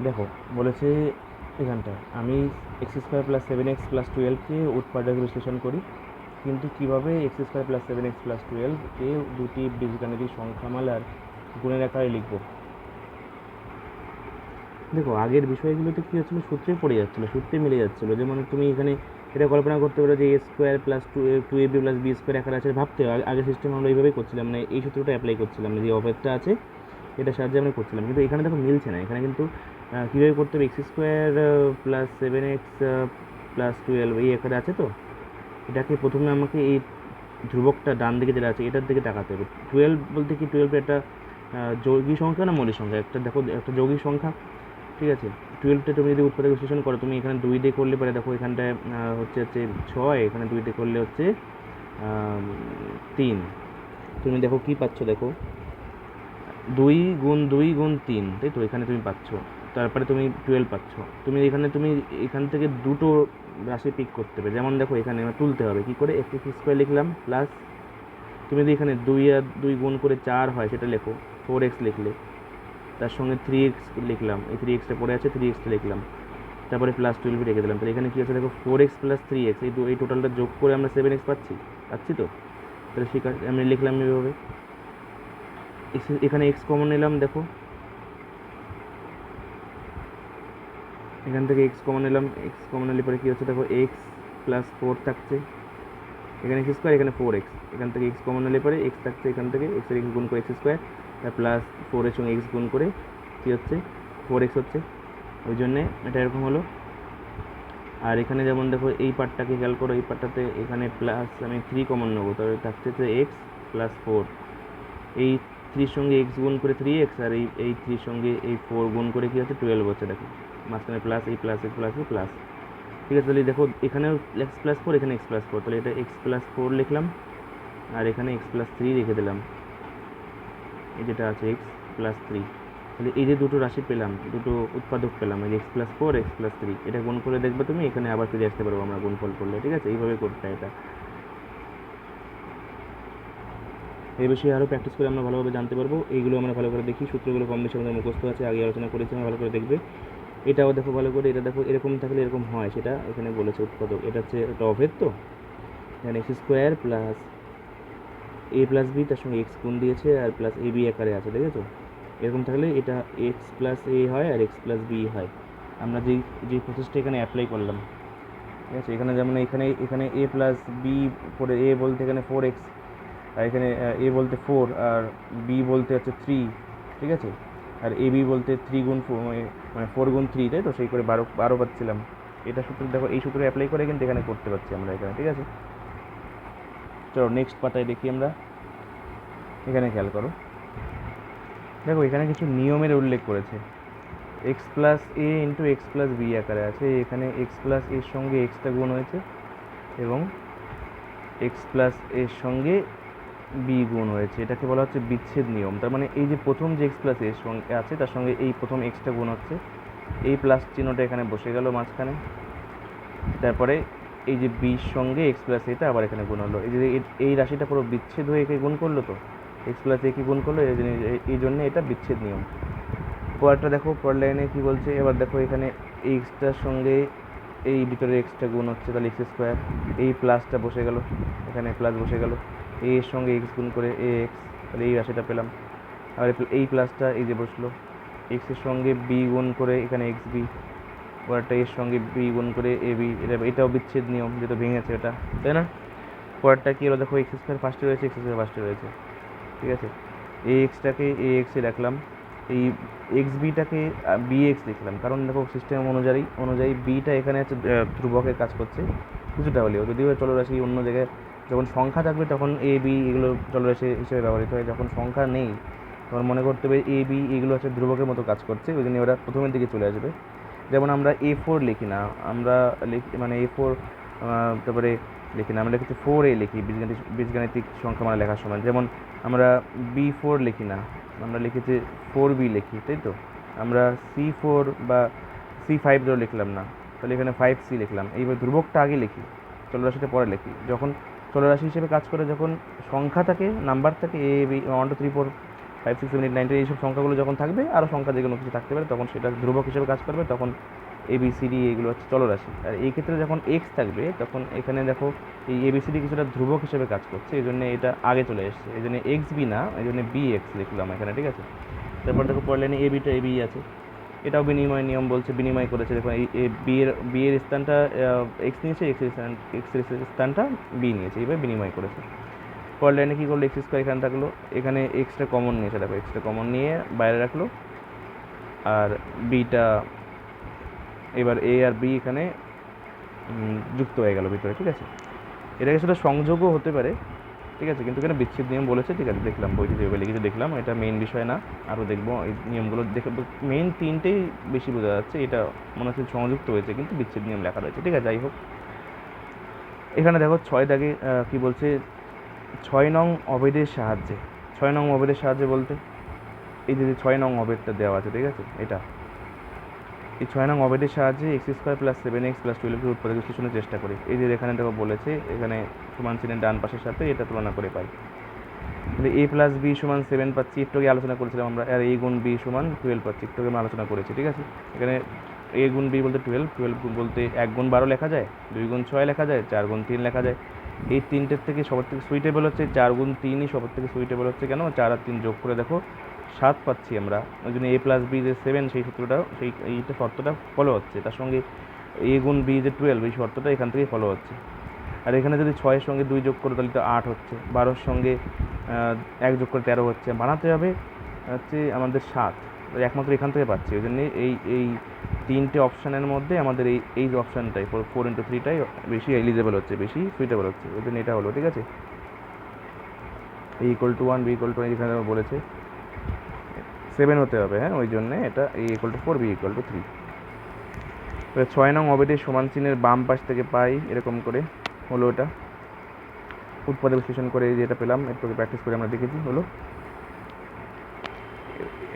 দেখো বলেছে এখানটা আমি x² + 7x + 12কে উৎপাদক বিশ্লেষণ করি, কিন্তু কীভাবে x² + 7x + 12কে দুটি বীজগাণিতিক সংখ্যামালার গুণের আকারে লিখব। দেখো আগের বিষয়গুলোতে কী হচ্ছিলো, সূত্রে পড়ে যাচ্ছিলো, সূত্রে মিলে যাচ্ছিলো। যেমন তুমি এখানে এটা কল্পনা করতে পারো যে a² + 2ab + b² আকারে আছে, ভাবতে আগের সিস্টেম আমরা এইভাবেই করছিলাম, মানে এই সূত্রটা অ্যাপ্লাই করছিলাম, যে অপেক্ষা আছে এটার সাহায্যে আমরা করছিলাম। কিন্তু এখানে দেখো মিলছে না, এখানে কিন্তু কীভাবে করতে হবে, x² + 7x + 12 এই আকারে আছে তো, এটাকে প্রথমে আমাকে এই ধ্রুবকটা ডান দিকে যেটা আছে এটার দিকে তাকাতে হবে। 12 বলতে কি 12 একটা যৌগিক সংখ্যা না মৌলিক সংখ্যা, একটা দেখো একটা যৌগিক সংখ্যা, ঠিক আছে। 12টা তুমি যদি উৎপাদক বিশ্লেষণ করো, তুমি এখানে 2 দিয়ে করলে পরে দেখো এখানটায় হচ্ছে 6, এখানে 2 দিয়ে করলে হচ্ছে 3, তুমি দেখো কি পাচ্ছ, দেখো 2 গুণ 2 গুণ 3, তাই তো এখানে তুমি পাচ্ছ। তারপরে তুমি 12 পাচ্ছ। তুমি এখান থেকে দুটো রাশি পিক করতে হবে। যেমন দেখো এখানে আমার তুলতে হবে কী করে, x² লিখলাম প্লাস, তুমি যদি এখানে 2 আর 2 গুণ করে 4 হয় সেটা লেখো, 4x লিখলে, তার সঙ্গে 3x লিখলাম, এই 3xটা পড়ে আছে, 3xটা লিখলাম, তারপরে প্লাস 12 রেখে দিলাম। তাহলে এখানে কী আছে দেখো, 4x প্লাস 3x, এই টোটালটা যোগ করে আমরা 7x পাচ্ছি তো। তাহলে ঠিক আছে, আমি লিখলাম এইভাবে। এখানে x কমন নিলাম, দেখো এখান থেকে x কমন নিলাম, x কমন নিলে পরে কী হচ্ছে দেখো, x প্লাস 4 থাকছে, এখানে x², এখানে 4x, এখান থেকে x কমন নিলে পরে x থাকছে, এখান থেকে x এর x গুণ করে x² আর প্লাস 4 এর সঙ্গে x গুণ করে কী হচ্ছে 4x হচ্ছে, ওই জন্যে এটা এরকম হলো। আর এখানে যেমন দেখো এই পার্টটাকে খেয়াল করো, এই পার্টটাতে এখানে প্লাস আমি 3 কমন নেবো, তবে থাকছে x প্লাস 4, এই 3 সঙ্গে x গুণ করে 3x, আর এই 3 সঙ্গে এই 4 গুণ করে কী হচ্ছে 12 হচ্ছে, দেখো মাঝখানে প্লাস, এই প্লাস এই প্লাস এই প্লাস, ঠিক আছে। তাহলে দেখো এখানেও x প্লাস 4, এখানে x প্লাস 4, তাহলে এটা x প্লাস 4 লিখলাম, আর এখানে x প্লাস 3 রেখে দিলাম, এই যেটা আছে x প্লাস 3। তাহলে এই যে দুটো রাশি পেলাম, দুটো উৎপাদক পেলাম, এই যে x প্লাস 4, x প্লাস 3, এটা গুণ করে দেখবে তুমি, এখানে আবার ফিরে আসতে পারবো আমরা গুণফল করলে, ঠিক আছে। এইভাবে করতে হয় এটা। এই বিষয়ে আরও প্র্যাকটিস করে আমরা ভালোভাবে জানতে পারবো। এইগুলো আমরা ভালো করে দেখি, সূত্রগুলো কম বেশি আমাদের মুখস্থ আছে, আগে আলোচনা করেছি, আমরা ভালো করে দেখবে। এটাও দেখো ভালো করে, এটা দেখো এরকম থাকলে এরকম হয়, সেটা এখানে বলেছে উৎপাদক, এটা হচ্ছে একটা অভেদ, তো এখানে x² plus a plus b, তার সঙ্গে x গুণ দিয়েছে আর প্লাস ab আকারে আছে, দেখেছো। এরকম থাকলে এটা x প্লাস a হয় আর x প্লাস b হয়। আমরা যেই প্রসেসটা এখানে অ্যাপ্লাই করলাম, ঠিক আছে। এখানে যেমন এখানে a প্লাস b পড়ে, a বলতে এখানে 4x, আর এখানে a বলতে 4 আর b বলতে হচ্ছে 3, ঠিক আছে। আর ab বলতে 3 গুণ 4, মানে 4 গুণ 3, তাই তো, সেই করে 12 পাচ্ছিলাম। এটা সূত্র দেখো, এই সূত্র অ্যাপ্লাই করে কিন্তু এখানে করতে পারছি আমরা এখানে, ঠিক আছে। চলো নেক্সট পাতায় দেখি আমরা। এখানে খেয়াল করো, দেখো এখানে কিছু নিয়মের উল্লেখ করেছে। এক্স প্লাস এ ইন্টু এক্স প্লাস বি আকারে আছে, এখানে এক্স প্লাস এর সঙ্গে এক্সটা গুণ হয়েছে এবং এক্স প্লাস এর সঙ্গে বি গুণ হয়েছে, এটাকে বলা হচ্ছে বিচ্ছেদ নিয়ম। তার মানে এই যে প্রথম যে এক্স প্লাস এর সঙ্গে আছে তার সঙ্গে এই প্রথম এক্সটা গুণ হচ্ছে, এই প্লাস চিহ্নটা এখানে বসে গেল মাঝখানে, তারপরে এই যে বির সঙ্গে এক্স প্লাস এটা আবার এখানে গুণ হলো, এই যে এই রাশিটা পুরো বিচ্ছেদ হয়ে একে গুণ করলো, তো এক্স প্লাস এ কি গুণ করলো, এই জন্য এটা বিচ্ছেদ নিয়ম। পরেরটা দেখো, পরের লাইনে কী বলছে, এবার দেখো এখানে এই এক্সটার সঙ্গে এই ভিতরে এক্সটা গুণ হচ্ছে, তাহলে x², এই প্লাসটা বসে গেল, এখানে প্লাস বসে গেল, এর সঙ্গে এক্স গুণ করে এ এক্স, তাহলে এই রাশিটা পেলাম। আর এই প্লাসটা এই যে বসলো, এক্সের সঙ্গে বি গুণ করে এখানে এক্স বি, পরেরটা এর সঙ্গে বি গুণ করে এ বি, এটাও বিচ্ছেদ নিয়ম, যেটা ভেঙেছে এটা, তাই না। পরেরটা কী হলো দেখো, x² ফার্স্টে রয়েছে, x² ফার্স্টে রয়েছে, ঠিক আছে। এই এক্সটাকে এ এক্সে রাখলাম, এই এক্স বিটাকে বি এক্স লিখলাম, কারণ দেখো সিস্টেম অনুযায়ী বিটা এখানে হচ্ছে ধ্রুবকের কাজ করছে কিছুটা হলেও, যদিও চলরাশি অন্য জায়গায় যখন সংখ্যা থাকবে তখন এ বি এগুলো চলরাশি হিসেবে ব্যবহৃত হয়, যখন সংখ্যা নেই তখন মনে করতে হবে এ বি এগুলো হচ্ছে ধ্রুবকের মতো কাজ করছে, ওই জন্য ওরা প্রথমের দিকে চলে আসবে। যেমন আমরা A4 লিখি না, আমরা মানে A4 তারপরে লিখি না, আমরা লিখেছি 4A লিখি বীজগাণিতিক সংখ্যা মানে লেখার সময়, যেমন আমরা B4 লিখি না, আমরা লিখেছি 4B লিখি, তাই তো। আমরা C4 বা C5 ধরে লিখলাম না, তাহলে এখানে 5C লিখলাম, এইবার ধ্রুবকটা আগে লিখি, চলরাশিটা পরে লিখি। যখন চলরাশি হিসেবে কাজ করে, যখন সংখ্যা থাকে, নাম্বার থাকে, A B 1 2 3 4 5 6 7 8 9 10, এইসব সংখ্যাগুলো যখন থাকবে, আরও সংখ্যা যেগুলো কিছু থাকতে পারে, তখন সেটা ধ্রুবক হিসেবে কাজ করবে, তখন ABCD এগুলো হচ্ছে চলরাশি। আর এই ক্ষেত্রে যখন এক্স থাকবে তখন এখানে দেখো এই ABCD কিছুটা ধ্রুবক হিসেবে কাজ করছে, এই জন্য এটা আগে চলে এসছে, এই জন্য এক্স বি না, এই জন্য বি এক্স লিখলাম এখানে, ঠিক আছে। তারপর দেখো পরের লাইনে বিটা বি আছে, এটাও বিনিময় নিয়ম বলছে, বিনিময় করেছে, দেখো এই বি এর স্থানটা এক্স নিয়েছে, এক্স এর স্থানটা বি নিয়েছে, এইভাবে বিনিময় করেছে। পরের লাইনে কী করলো, x² এখানে থাকলো, এখানে এক্সটা কমন নিয়েছে, দেখো এক্সটা কমন নিয়ে বাইরে রাখলো, আর বিটা এবার এ আর বি এখানে যুক্ত হয়ে গেল ভিতরে, ঠিক আছে। এটা কিছুটা সংযোগও হতে পারে, ঠিক আছে, কিন্তু এখানে বিচ্ছেদ নিয়ম বলেছে, ঠিক আছে। দেখলাম বইটি যেভাবে লিখেছে দেখলাম, এটা মেইন বিষয় না, আরও দেখবো এই নিয়মগুলো দেখে, মেইন 3টেই বেশি বোঝা যাচ্ছে, এটা মনে হচ্ছে সংযুক্ত হয়েছে কিন্তু বিচ্ছেদ নিয়ম লেখা রয়েছে, ঠিক আছে। যাই হোক, এখানে দেখো 6 দাগে কি বলছে, 6 নং অবেদের সাহায্যে, 6 নং অবেদের সাহায্যে বলতে এই যে 6 নং অবেদটা দেওয়া আছে, ঠিক আছে, এটা এই 6 নং অবেদের সাহায্যে x square plus 7x plus 12 উৎপাদক বিশ্লেষণের চেষ্টা করি। এই যে এখানে দেখো বলেছে, এখানে সমান চিহ্নের ডান পাশের সাথে এটা তুলনা করে পাই। তাহলে a প্লাস বি সমান 7 পাচ্ছি, একটু আগে আলোচনা করেছিলাম আমরা, আর a গুণ b সমান 12 পাচ্ছি, একটু আগে আমরা আলোচনা করেছি, ঠিক আছে। এখানে a গুণ b বলতে 12, 12 বলতে 1 গুণ 12 লেখা যায়, 2 গুণ 6 লেখা যায়, 4 গুণ 3 লেখা যায়। এই তিনটের থেকে সবার থেকে সুইটেবল হচ্ছে 4 গুণ 3ই সবার থেকে সুইটেবল হচ্ছে। কেন? 4 আর 3 যোগ করে দেখো 7 পাচ্ছি আমরা, ওই জন্য a প্লাস বি যে 7 সেই সূত্রটাও এইটা শর্তটা ফলো হচ্ছে। তার সঙ্গে a গুণ b যে 12 এই শর্তটা এখান থেকেই ফলো হচ্ছে। আর এখানে যদি 6 এর সঙ্গে 2 যোগ করো তাহলে তো 8 হচ্ছে, 12-র সঙ্গে 1 যোগ করে 13 হচ্ছে, বানাতে হবে হচ্ছে আমাদের 7, একমাত্র এখান থেকে পাচ্ছি। ওই জন্য এই তিনটে অপশানের মধ্যে আমাদের এই যে অপশানটাই 4x3টাই বেশি এলিজেবল হচ্ছে, বেশি সুইটেবল হচ্ছে, ওই জন্য এটা হলো, ঠিক আছে। a = 1, b = 1, এখানে বলেছে 7 হতে হবে, হ্যাঁ, ওই জন্যে এটা a = 4, b = 3। 6 নং অবেদের সমান চিহ্নের বাম পাশ থেকে পাই, এরকম করে হলো। এটা উৎপাদক বিশ্লেষণ করে যেটা পেলাম, একটু প্র্যাকটিস করে আমরা দেখেছি, হলো।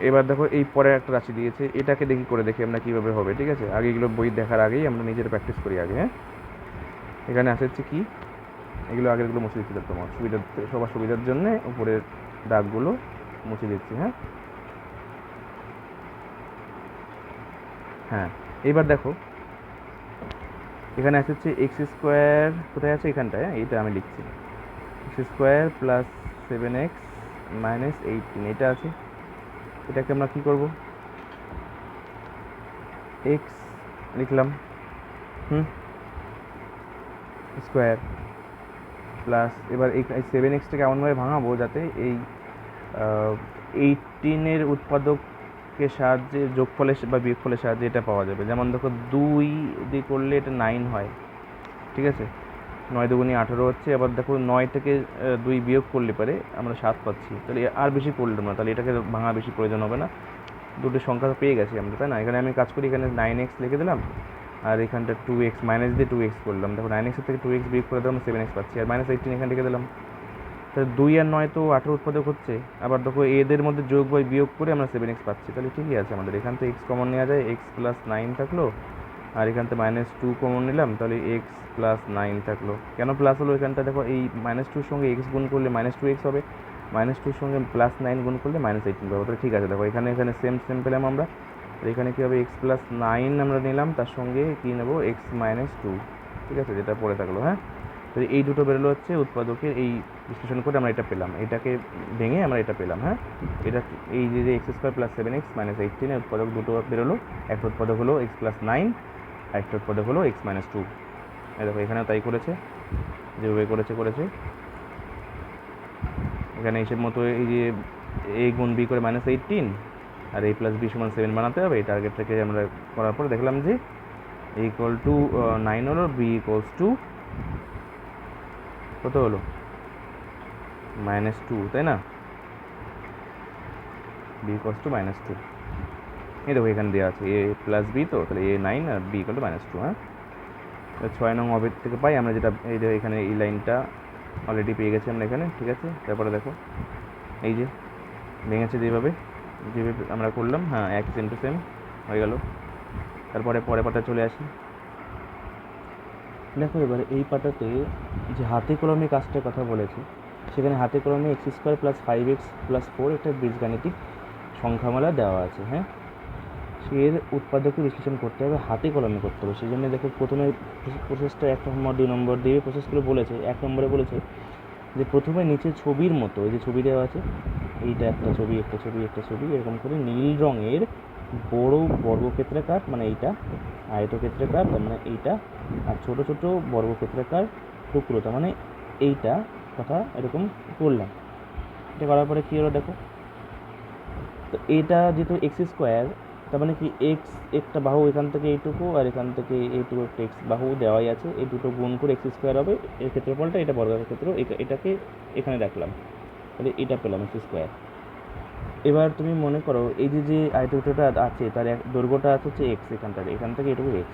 এবার দেখো এই পরে একটা রাশি দিয়েছে, এটাকে দেখি করে দেখি আমরা কীভাবে হবে, ঠিক আছে। আগে এগুলো বই দেখার আগেই আমরা নিজের প্র্যাকটিস করি আগে, হ্যাঁ। এখানে আসছে কি, এগুলো আগেরগুলো মুছে দিচ্ছি তোমার সুবিধার, সবার সুবিধার জন্য উপরের দাগগুলো মুছে দিচ্ছি, হ্যাঁ। হ্যাঁ, এইবার দেখো এখানে আসছে এক্স স্কোয়ার, কোথায় আছে এখানটায়, হ্যাঁ, এইটা আমি লিখছি, x square plus 7x minus 18, এটা আছে। এটাকে আমরা কী করব, এক্স লিখলাম, স্কোয়ার প্লাস, এবার এই 7xটাকে এমনভাবে ভাঙাবো যাতে এই 18-এর উৎপাদকের সাহায্যে যোগফলের বা বিয়োগফলের সাহায্যে এটা পাওয়া যাবে। যেমন দেখো 2 দিয়ে করলে এটা 9 হয়, ঠিক আছে, 9 দুগুণে 18 হচ্ছে। আবার দেখো 9 থেকে 2 বিয়োগ করলে পারে আমরা 7 পাচ্ছি, তাহলে আর বেশি করলাম না, তাহলে এটাকে ভাঙা বেশি প্রয়োজন হবে না, দুটো সংখ্যা পেয়ে গেছি আমরা, তাই না। এখানে আমি কাজ করি, এখানে 9x লিখে দিলাম, আর এখানটা 2x মাইনাস দিয়ে 2x করলাম, দেখো 9x-এর থেকে 2x বিয়োগ করে দিলাম, 7x পাচ্ছি, আর -18 এখানে লিখে দিলাম। তাহলে 2 আর 9 তো 18 উৎপাদক হচ্ছে। আবার দেখো এদের মধ্যে যোগ বা বিয়োগ করে আমরা 7x পাচ্ছি, তাহলে ঠিকই আছে আমাদের। এখান থেকে x কমন নেওয়া যায়, x + 9 থাকলো, আর এখান থেকে -2 কমন নিলাম, তাহলে x + 9 থাকলো। কেন প্লাস হলো, এখানটা দেখো এই -2-র সঙ্গে x গুণ করলে -2x হবে, -2-র সঙ্গে +9 গুণ করলে -18 পাবো, তাহলে ঠিক আছে। দেখো এখানে সেম পেলাম আমরা। এখানে কী হবে, x + 9 আমরা নিলাম, তার সঙ্গে কী নেবো, x - 2, ঠিক আছে, যেটা পড়ে থাকলো, হ্যাঁ। তো এই দুটো বেরোলো হচ্ছে উৎপাদকের, এই বিশ্লেষণ করে আমরা এটা পেলাম, এটাকে ভেঙে আমরা এটা পেলাম, হ্যাঁ। এটা এই যে x² + 7x - 18 এর উৎপাদক দুটো বেরোলো, একটা উৎপাদক হলো x + 9, আর একটা উৎপাদক হলো x - 2। এই দেখো এখানেও তাই করেছে, যেভাবে করেছে এখানে হিসেব মতো এই যে a গুণ b করে -18, আর a + b = 7 বানাতে হবে। এই টার্গেট থেকে আমরা করার পর দেখলাম যে a = 9 হলো, b = কত হলো, -2, তাই না, b = -2। এই দেখো এখানে দেওয়া আছে a + b, তো তাহলে a 9 আর b = -2, হ্যাঁ। 6 নং অবেদ থেকে পাই আমরা যেটা, এই যে এখানে এই লাইনটা অলরেডি পেয়ে গেছি আমরা এখানে, ঠিক আছে। তারপরে দেখো এই যে ভেঙেছে যেভাবে আমরা করলাম, হ্যাঁ, এক সেম টু সেম হয়ে গেল। তারপরে পরের পাতা চলে আসি। দেখো এবারে এই পাতাতে যে হাতে কলমে কাজটার কথা বলেছে, সেখানে হাতে কলমে x² + 5x + 4 একটা বীজগাণিতিক সংখ্যামালা দেওয়া আছে, হ্যাঁ। এর উৎপাদকে বিশ্লেষণ করতে হবে, হাতে কলমে করতে হবে। সেই জন্য দেখো প্রথমে প্রসেসটা 1 নম্বর 2 নম্বর দিয়ে প্রসেসগুলো বলেছে। 1 নম্বরে বলেছে যে প্রথমে নিচে ছবির মতো, এই যে ছবি দেওয়া আছে, এইটা একটা ছবি এরকম করে নীল রঙের বড় বর্গক্ষেত্রাকার, মানে এইটা আয়তক্ষেত্রাকার, তার মানে এইটা, আর ছোট ছোট বর্গক্ষেত্রাকার টুকরো, তার মানে এইটা কথা এরকম করলাম। এটা করার পরে কী হলো দেখো, তো এটা যেহেতু x², তার মানে কি x একটা বাহু এখান থেকে এইটুকু, আর এখান থেকে এইটুকু একটা x বাহু দেওয়াই আছে, এই দুটো গুণ করে x² হবে, এর ক্ষেত্রফলটা, এটা বর্গাকার ক্ষেত্র, এটাকে এখানে রাখলাম, তাহলে এটা পেলাম x²। এবার তুমি মনে করো এই যে আয়তক্ষেত্রটা আছে তার দৈর্ঘ্যটা আছে হচ্ছে x, এখান থেকে এটুকু x,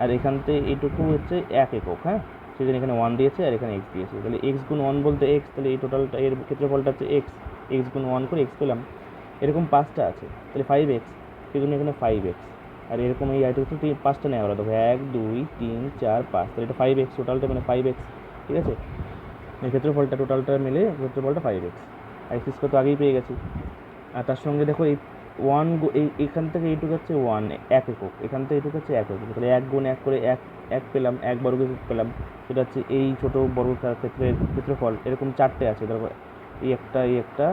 আর এখান থেকে এইটুকু হচ্ছে 1 একক, হ্যাঁ। সেই জন্য এখানে 1 দিয়েছে আর এখানে x দিয়েছে। তাহলে x গুণ 1 বলতে x, তাহলে এই টোটালটা এর ক্ষেত্রফলটা হচ্ছে x গুণ 1 করে x পেলাম। এরকম 5টা আছে, তাহলে 5x, সেই জন্য এখানে 5x। আর এরকম এই আইটা হচ্ছে 5টা নেওয়া হলো, দেখো 1 2 3 4 5, তাহলে এটা 5x টোটালটা, মানে 5x। ঠিক আছে, এই ক্ষেত্রফলটা টোটালটা মিলে ক্ষেত্রফলটা 5x। আর x স্কোয়ার তো আগেই পেয়ে গেছি। আর তার সঙ্গে দেখো এই 1 এখান থেকে এইটুকু হচ্ছে 1 1 একক, এখান থেকে এইটুকু হচ্ছে 1 একক, তাহলে 1 গুণ 1 করে 1 পেলাম, 1 বর্গ পেলাম। সেটা হচ্ছে এই ছোটো বর্গক্ষেত্রের ক্ষেত্রফল। এরকম 4টে আছে, দেখো এই একটা, এই একটা,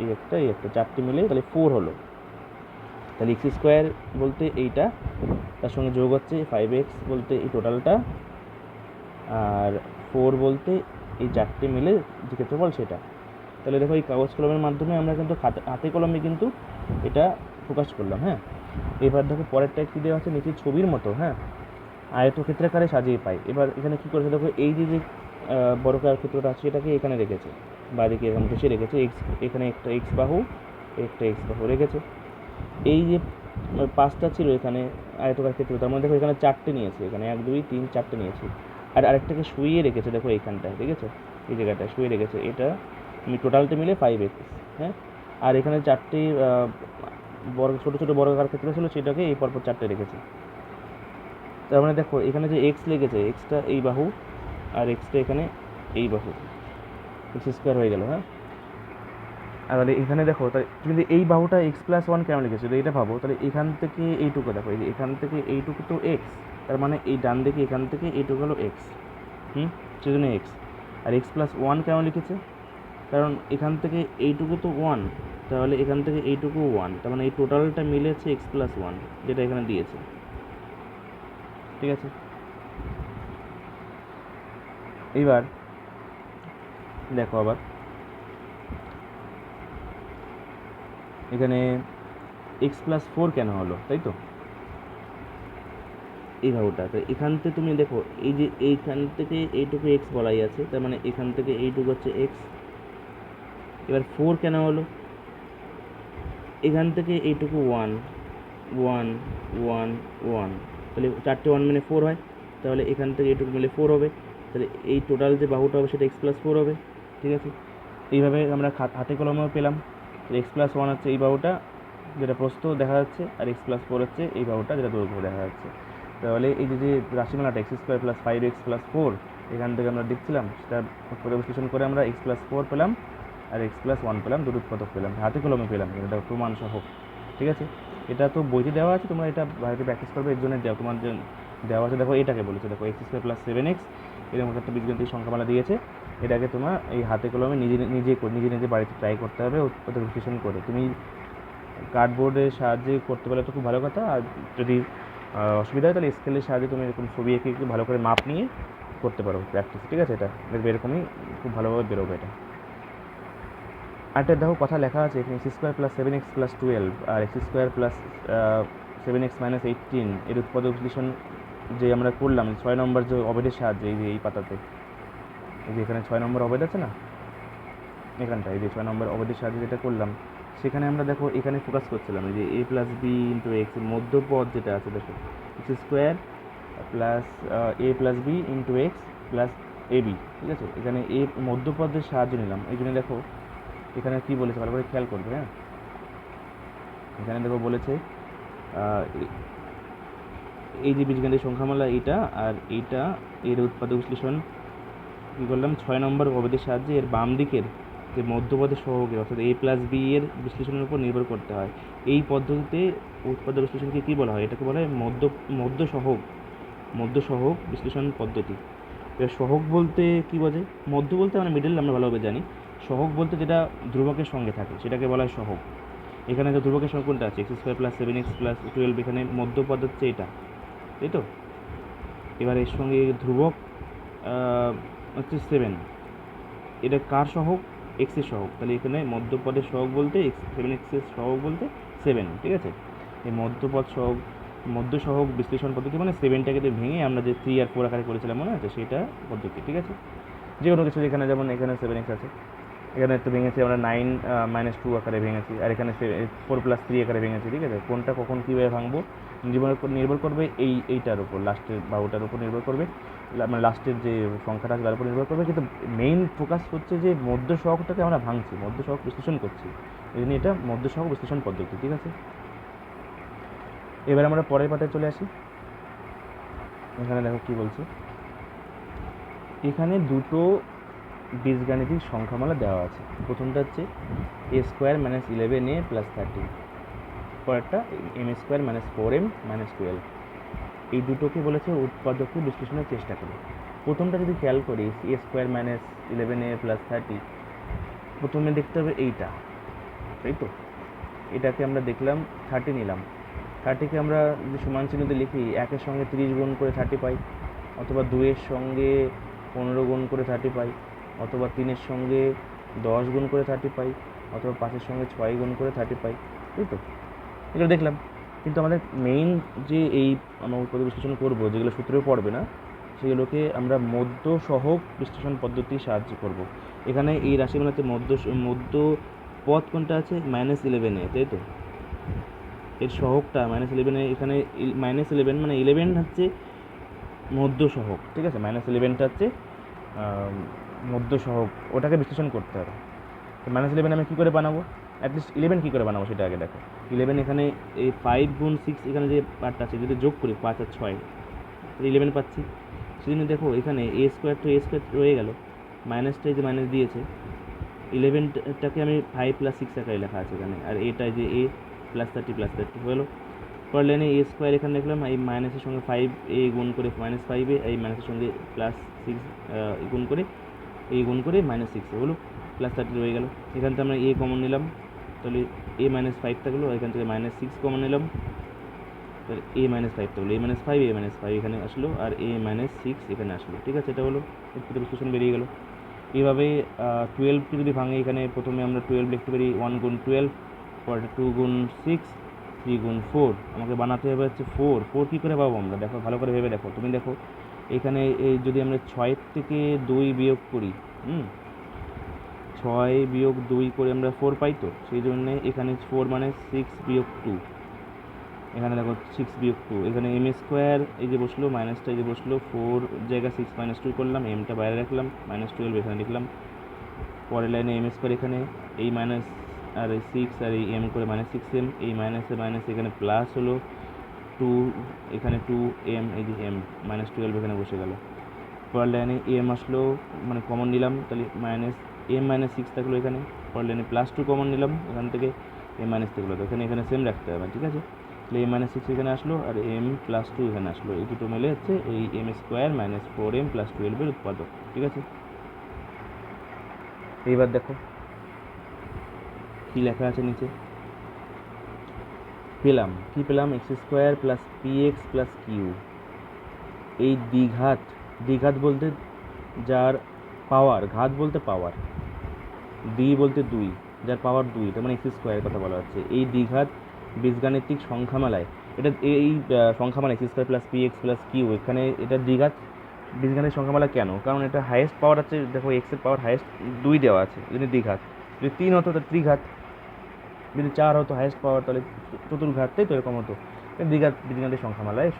এই একটা, এই একটা, 4টে মিলে তাহলে 4 হলো। তাহলে এক্স স্কোয়ার বলতে এইটা, তার সঙ্গে যোগ হচ্ছে 5x বলতে এই টোটালটা, আর 4 বলতে এই 4টে মিলে যে ক্ষেত্রফল সেটা। তাহলে দেখো এই কাগজ কলমের মাধ্যমে আমরা কিন্তু হাতে কলমে কিন্তু এটা প্রকাশ করলাম। হ্যাঁ, এবার দেখো পরেরটা কী দেওয়া আছে, নিচে ছবির মতো, হ্যাঁ, আয়তক্ষেত্রাকারে সাজিয়ে পাই। এবার এখানে কী করেছে দেখো, এই যে বর্গাকার ক্ষেত্রটা আছে এটাকে এখানে রেখেছে, বাঁদিকে এরকম বসে রেখেছে, এখানে একটা এক্স বাহু, একটা এক্স বাহু রেখেছে। এই যে 5টা ছিল এখানে আয়তকার ক্ষেত্র, তার মধ্যে দেখো এখানে 4টে নিয়েছে, এখানে 1 2 3 4টে নিয়েছি। আর আরেকটাকে শুইয়ে রেখেছে, দেখো এইখানটায় দেখেছো, এই জায়গাটায় শুয়ে রেখেছে। এটা টোটালটা মিলে 5x। হ্যাঁ, আর এখানে 4টে ছোটো ছোটো বর্গাকার ক্ষেত্র ছিল, সেটাকে এই পরপর 4টে রেখেছে। তার মানে দেখো এখানে যে এক্স লেগেছে, এক্সটা এই বাহু আর এক্সটা এখানে এই বাহু, এক্স স্কোয়ার হয়ে গেল। হ্যাঁ, আর তাহলে এখানে দেখো, তাই কিন্তু এই বাহুটা x+1 কেন লিখেছে, এটা ভাবো। তাহলে এখান থেকে এইটুকু দেখো, এই যে এখান থেকে এইটুকু তো এক্স, তার মানে এই ডান দিকে এখান থেকে এইটুকু হলো এক্স। সেজন্য এক্স। আর x+1 কেন লিখেছে, কারণ এখান থেকে এইটুকু তো 1, তাহলে এখান থেকে এইটুকু 1, তার মানে এই টোটালটা মিলেছে x+1, যেটা এখানে দিয়েছে। ঠিক আছে, এইবার দেখো আবার এখানে x+4 কেন হলো, তাই তো এই ভাবটা। তো এখান থেকে তুমি দেখো, এই যে এইখান থেকে এইটুকু এক্স বলাই আছে, তার মানে এখান থেকে এইটুকু হচ্ছে এক্স। এবার 4 কেন হলো, এখান থেকে এইটুকু 1 1 1 1, তাহলে 4টে 1 মানে 4 হয়, তাহলে এখান থেকে এইটুকু মিলে 4 হবে। তাহলে এই টোটাল যে বাহুটা হবে সেটা x+4 হবে। ঠিক আছে, এইভাবে আমরা হাতে কলমেও পেলাম। x+1 হচ্ছে এই বাহুটা যেটা প্রস্থ দেখা যাচ্ছে, আর x+4 হচ্ছে এই বাহুটা যেটা দৈর্ঘ্য দেখা যাচ্ছে। তাহলে এই যে রাশিমালাটা x² + 5x + 4 এখান থেকে আমরা দেখছিলাম, সেটা উৎপাদক বিশ্লেষণ করে আমরা x+4 পেলাম আর x+1 পেলাম, দুটো উৎপাদক পেলাম, হাতে কলমে পেলাম, এটা প্রমাণ সহ। ঠিক আছে, এটা তো বইতে দেওয়া আছে, তোমরা এটা বাড়িতে প্র্যাকটিস করবে, এর জন্য দেওয়া তোমার যে দেওয়া আছে। দেখো এটাকে বলেছে, দেখো x² + 7x, এরকম একটা বীজগণিতিক সংখ্যামালা দিয়েছে। এটাকে তোমার এই হাতে কলমে নিজে নিজে বাড়িতে ট্রাই করতে হবে, উৎপাদক বিশ্লেষণ করে। তুমি কার্ডবোর্ডের সাহায্যে করতে পারলে তো খুব ভালো কথা, আর যদি অসুবিধা হয় তাহলে স্কেলের সাহায্যে তুমি এরকম ছবি এঁকে একটু ভালো করে মাপ নিয়ে করতে পারো প্র্যাকটিস। ঠিক আছে, এটা দেখবে এরকমই খুব ভালোভাবে বেরোবে এটা। আরেকটা দেখো কথা লেখা আছে এখানে, x² + 7x + 12 আর x² + 7x - 18 এর উৎপাদক বিশ্লেষণ যে আমরা করলাম 6 নম্বর যে অবেদের সাহায্যে, এই যে এই পাতাতে, এই যে এখানে 6 নম্বর অবেদ আছে না, এখানটা এই যে 6 নম্বর অবেদের সাহায্যে যেটা করলাম, সেখানে আমরা দেখো এখানে ফোকাস করছিলাম এই যে a + b × x, মধ্যপদ যেটা আছে দেখো, x² + a + b × x + ab। ঠিক আছে, এখানে a মধ্যপদের সাহায্য নিলাম, এই জন্য দেখো এখানে কী বলেছে ভালো করে খেয়াল করবে। হ্যাঁ, এখানে দেখো বলেছে এই যে বীজগণিতের সংখ্যামালা এইটা আর এইটা, এর উৎপাদক বিশ্লেষণ কী করলাম, 6 নম্বর অবেদের সাহায্যে এর বাম দিকের যে মধ্যপদের সহগের, অর্থাৎ a + b এর বিশ্লেষণের উপর নির্ভর করতে হয়। এই পদ্ধতিতে উৎপাদক বিশ্লেষণকে কী বলা হয়, এটাকে বলা হয় মধ্য সহগ বিশ্লেষণ পদ্ধতি। এবার সহগ বলতে কী বোঝে, মধ্য বলতে মানে মিডল আমরা ভালোভাবে জানি, সহগ বলতে যেটা ধ্রুবকের সঙ্গে থাকে সেটাকে বলা হয় সহগ। এখানে যে ধ্রুবকের সঙ্গে কোনটা আছে, x² + 7x + 12, এখানে মধ্যপদ হচ্ছে এটা, তাই তো। এবার এর সঙ্গে ধ্রুবক হচ্ছে 7, এটা কার সহগ, এক্সের সহগ, তাহলে এখানে মধ্যপদের সহগ বলতে 7x এর সহগ বলতে 7। ঠিক আছে, এই মধ্য সহগ বিশ্লেষণ পদ্ধতি মানে 7টাকে ভেঙে আমরা যে 3 আর 4 আকারে করেছিলাম মনে আছে, সেটা পদ্ধতি। ঠিক আছে, যে কোনো কিছু, এখানে যেমন এখানে 7x আছে, এখানে একটু ভেঙেছি আমরা 9 - 2 আকারে ভেঙেছি, আর এখানে 4 + 3 আকারে ভেঙেছি। ঠিক আছে, কোনটা কখন কীভাবে ভাঙবো নির্ভর করবে এইটার উপর, লাস্টের বাহুটার উপর নির্ভর করবে। মানে লাস্টের যে সংখ্যাটা আছে তার উপর নির্ভর করবে, কিন্তু মেইন ফোকাস হচ্ছে যে মধ্য সহগটাকে আমরা ভাঙছি, মধ্য সহগ বিশ্লেষণ করছি, এই জন্য এটা মধ্য সহগ বিশ্লেষণ পদ্ধতি। ঠিক আছে, এবার আমরা পরের পার্টে চলে আসি। এখানে দেখো কী বলছে, এখানে দুটো বীজগাণিতিক সংখ্যামালা দেওয়া আছে। প্রথমটা হচ্ছে a² - 11a + 13, পরেরটা m² - 4m - 12। এই দুটোকে বলেছে উৎপাদকে বিশ্লেষণের চেষ্টা করি। প্রথমটা যদি খেয়াল করি a² - 11a + 30, প্রথমে দেখতে হবে এইটা, তাই তো? এটাকে আমরা দেখলাম 30 নিলাম, 30কে আমরা যদি সমান চিহ্নতে লিখি, 1-এর সঙ্গে 30 গুণ করে 30 পাই, অথবা 2-এর সঙ্গে 15 গুণ করে 30 পাই, অথবা 3-এর সঙ্গে 10 গুণ করে 30 পাই, অথবা 5-এর সঙ্গে 6 গুণ করে 30 পাই, তাই তো? এগুলো দেখলাম, কিন্তু আমাদের মেইন যে এই আমরা উৎপাদক বিশ্লেষণ করবো, যেগুলো সূত্রে পড়বে না, সেগুলোকে আমরা মধ্য সহগ বিশ্লেষণ পদ্ধতির সাহায্য করব। এখানে এই রাশিমালাতে মধ্য পদ কোনটা আছে? -11a, তাই তো? এর সহগটা -11, এখানে -11 মানে 11 হচ্ছে মধ্য সহগ, ঠিক আছে? -11টা হচ্ছে মধ্য সহগ, ওটাকে বিশ্লেষণ করতে হবে। তো -11 আমি কী করে বানাবো? অ্যাটলিস্ট 11 কী করে বানাবো সেটা আগে দেখো। 11 এখানে এই 5 গুণ 6, এখানে যে পার্টটা আছে যদি যোগ করি 5 আর 6, 11 পাচ্ছি। সেজন্য দেখো এখানে a² তো a² রয়ে গেল, মাইনাসটা এই যে মাইনাস দিয়েছে, 11টাকে আমি 5 + 6 আকারে লেখা আছে এখানে, আর এটা যে a +30 হলো। পরের লাইনে a² এখানে লিখলাম, এই মাইনাসের সঙ্গে 5a গুণ করে -5a, এই মাইনাসের সঙ্গে +6 গুণ করে a গুণ করে -6 হলো, +30 রয়ে গেল। এখান থেকে আমরা a কমন নিলাম, তাহলে a - 5 থাকলো, এখান থেকে -6 কমন নিলাম, তাহলে a - 5 থাকলো, a - 5 এখানে আসলো, আর a - 6 এখানে আসলো। ঠিক আছে, এটা হলো উৎপাদক বিশ্লেষণ বেরিয়ে গেল। এইভাবে 12কে যদি ভাঙে, এখানে প্রথমে আমরা 12 লিখতে পারি 1 গুণ 12, পরে 2 গুণ 6, 3 গুণ 4, আমাকে বানাতে হবে হচ্ছে 4 কী করে পাবো আমরা? দেখো ভালো করে ভেবে দেখো, তুমি দেখো এখানে এই যদি আমরা 6 থেকে 2 বিয়োগ করি, 6 বিয়োগ 2 করে আমরা 4 পাই, তো সেই জন্যে এখানে 4 মানে 6 বিয়োগ 2, এখানে দেখো 6 বিয়োগ 2, এখানে m² এই যে বসলো, মাইনাসটা এই যে বসলো, 4 জায়গা 6 - 2 করলাম, এমটা বাইরে রাখলাম, -12 এখানে লিখলাম। পরের লাইনে m² এখানে এই মাইনাস আর এই 6 আর এই m করে -6m, এই মাইনাসে মাইনাস এখানে প্লাস হলো 2, এখানে 2m, এই যে m -12 এখানে বসে গেল। পরের লাইনে m আসলো, মানে কমন নিলাম, তাহলে m - 6 থাকলো এখানে। পরের লাইনে +2 কমন নিলাম, এখান থেকে m - থাকলো, তো এখানে সেম রাখতে হবে, ঠিক আছে? তাহলে m - 6 এখানে আসলো, আর m +2 এখানে আসলো, এই দুটো মিলে হচ্ছে এই m² - 4m + 12 এর উৎপাদক। ঠিক আছে, এইবার দেখো কী লেখা আছে নিচে। কি পেলাম? x² + px + q। এই দ্বিঘাত বলতে যার পাওয়ার, ঘাত বলতে পাওয়ার, বলতে 2, যার পাওয়ার 2, তার মানে x² কথা বলা হচ্ছে। এই দ্বিঘাত বীজগাণিতিক সংখ্যামালায়, এটা এই সংখ্যামালা x² + px + q, এখানে এটা দ্বিঘাত বীজগাণিতিক সংখ্যামালা কেন? কারণ এটা হাইয়েস্ট পাওয়ার আছে, দেখো x এর পাওয়ার হাইয়েস্ট 2 দেওয়া আছে, যদি দ্বিঘাত। যদি 3 হতো তাহলে ত্রিঘাত, যদি 4 হতো হাইয়েস্ট পাওয়ার তাহলে চতুর্ঘাত, তাই তো? এরকম হতো। দ্বিঘাত বীজগাণিতিক সংখ্যামালায়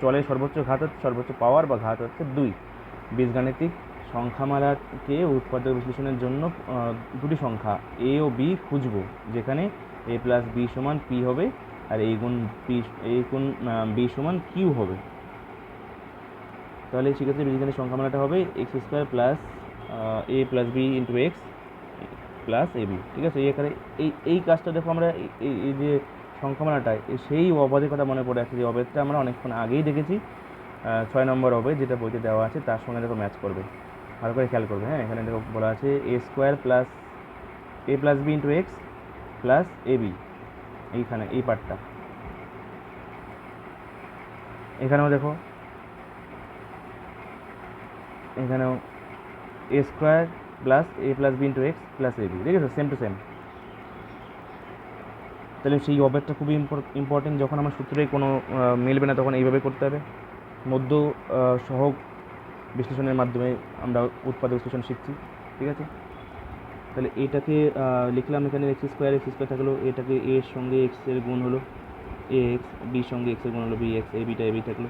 চলের সর্বোচ্চ ঘাত হচ্ছে, সর্বোচ্চ পাওয়ার বা ঘাত হচ্ছে 2। বীজগাণিতিক সংখ্যামালাকে উৎপাদক বিশ্লেষণের জন্য দুটি সংখ্যা a ও b খুঁজব, যেখানে a + b = p হবে, আর a গুণ b = q হবে। তাহলে সেক্ষেত্রে বীজগাণিতিক সংখ্যামালাটা হবে x² + a + b × x + ab। ঠিক আছে, এখানে এই কাজটা দেখো, আমরা এই যে সংখ্যামালাটা, সেই অবাধের কথা মনে পড়ে আছে, যে অবেদটা আমরা অনেকক্ষণ আগেই দেখেছি, 6 নম্বর অবেদ যেটা বইতে দেওয়া আছে, তার সঙ্গে দেখো ম্যাচ করবে, ভালো করে খেয়াল করবে। হ্যাঁ, এখানে দেখো বলা আছে a² + a + b × x + ab, এইখানে এই পার্টটা। এখানেও দেখো, এখানেও a² + a + b × x + ab, ঠিক আছে? Same to same. তাহলে সেই অবেদটা খুবই ইম্পর্টেন্ট, যখন আমার সূত্রে কোনো মিলবে না তখন এইভাবে করতে হবে। মধ্য সহগ বিশ্লেষণের মাধ্যমে আমরা উৎপাদক বিশ্লেষণ শিখছি, ঠিক আছে? তাহলে এটাকে লিখলাম, এখানে x² থাকলো, এটাকে a এর সঙ্গে x এর গুণ হলো ax, b সঙ্গে x এর গুণ হলো bx, abটা ab থাকলো।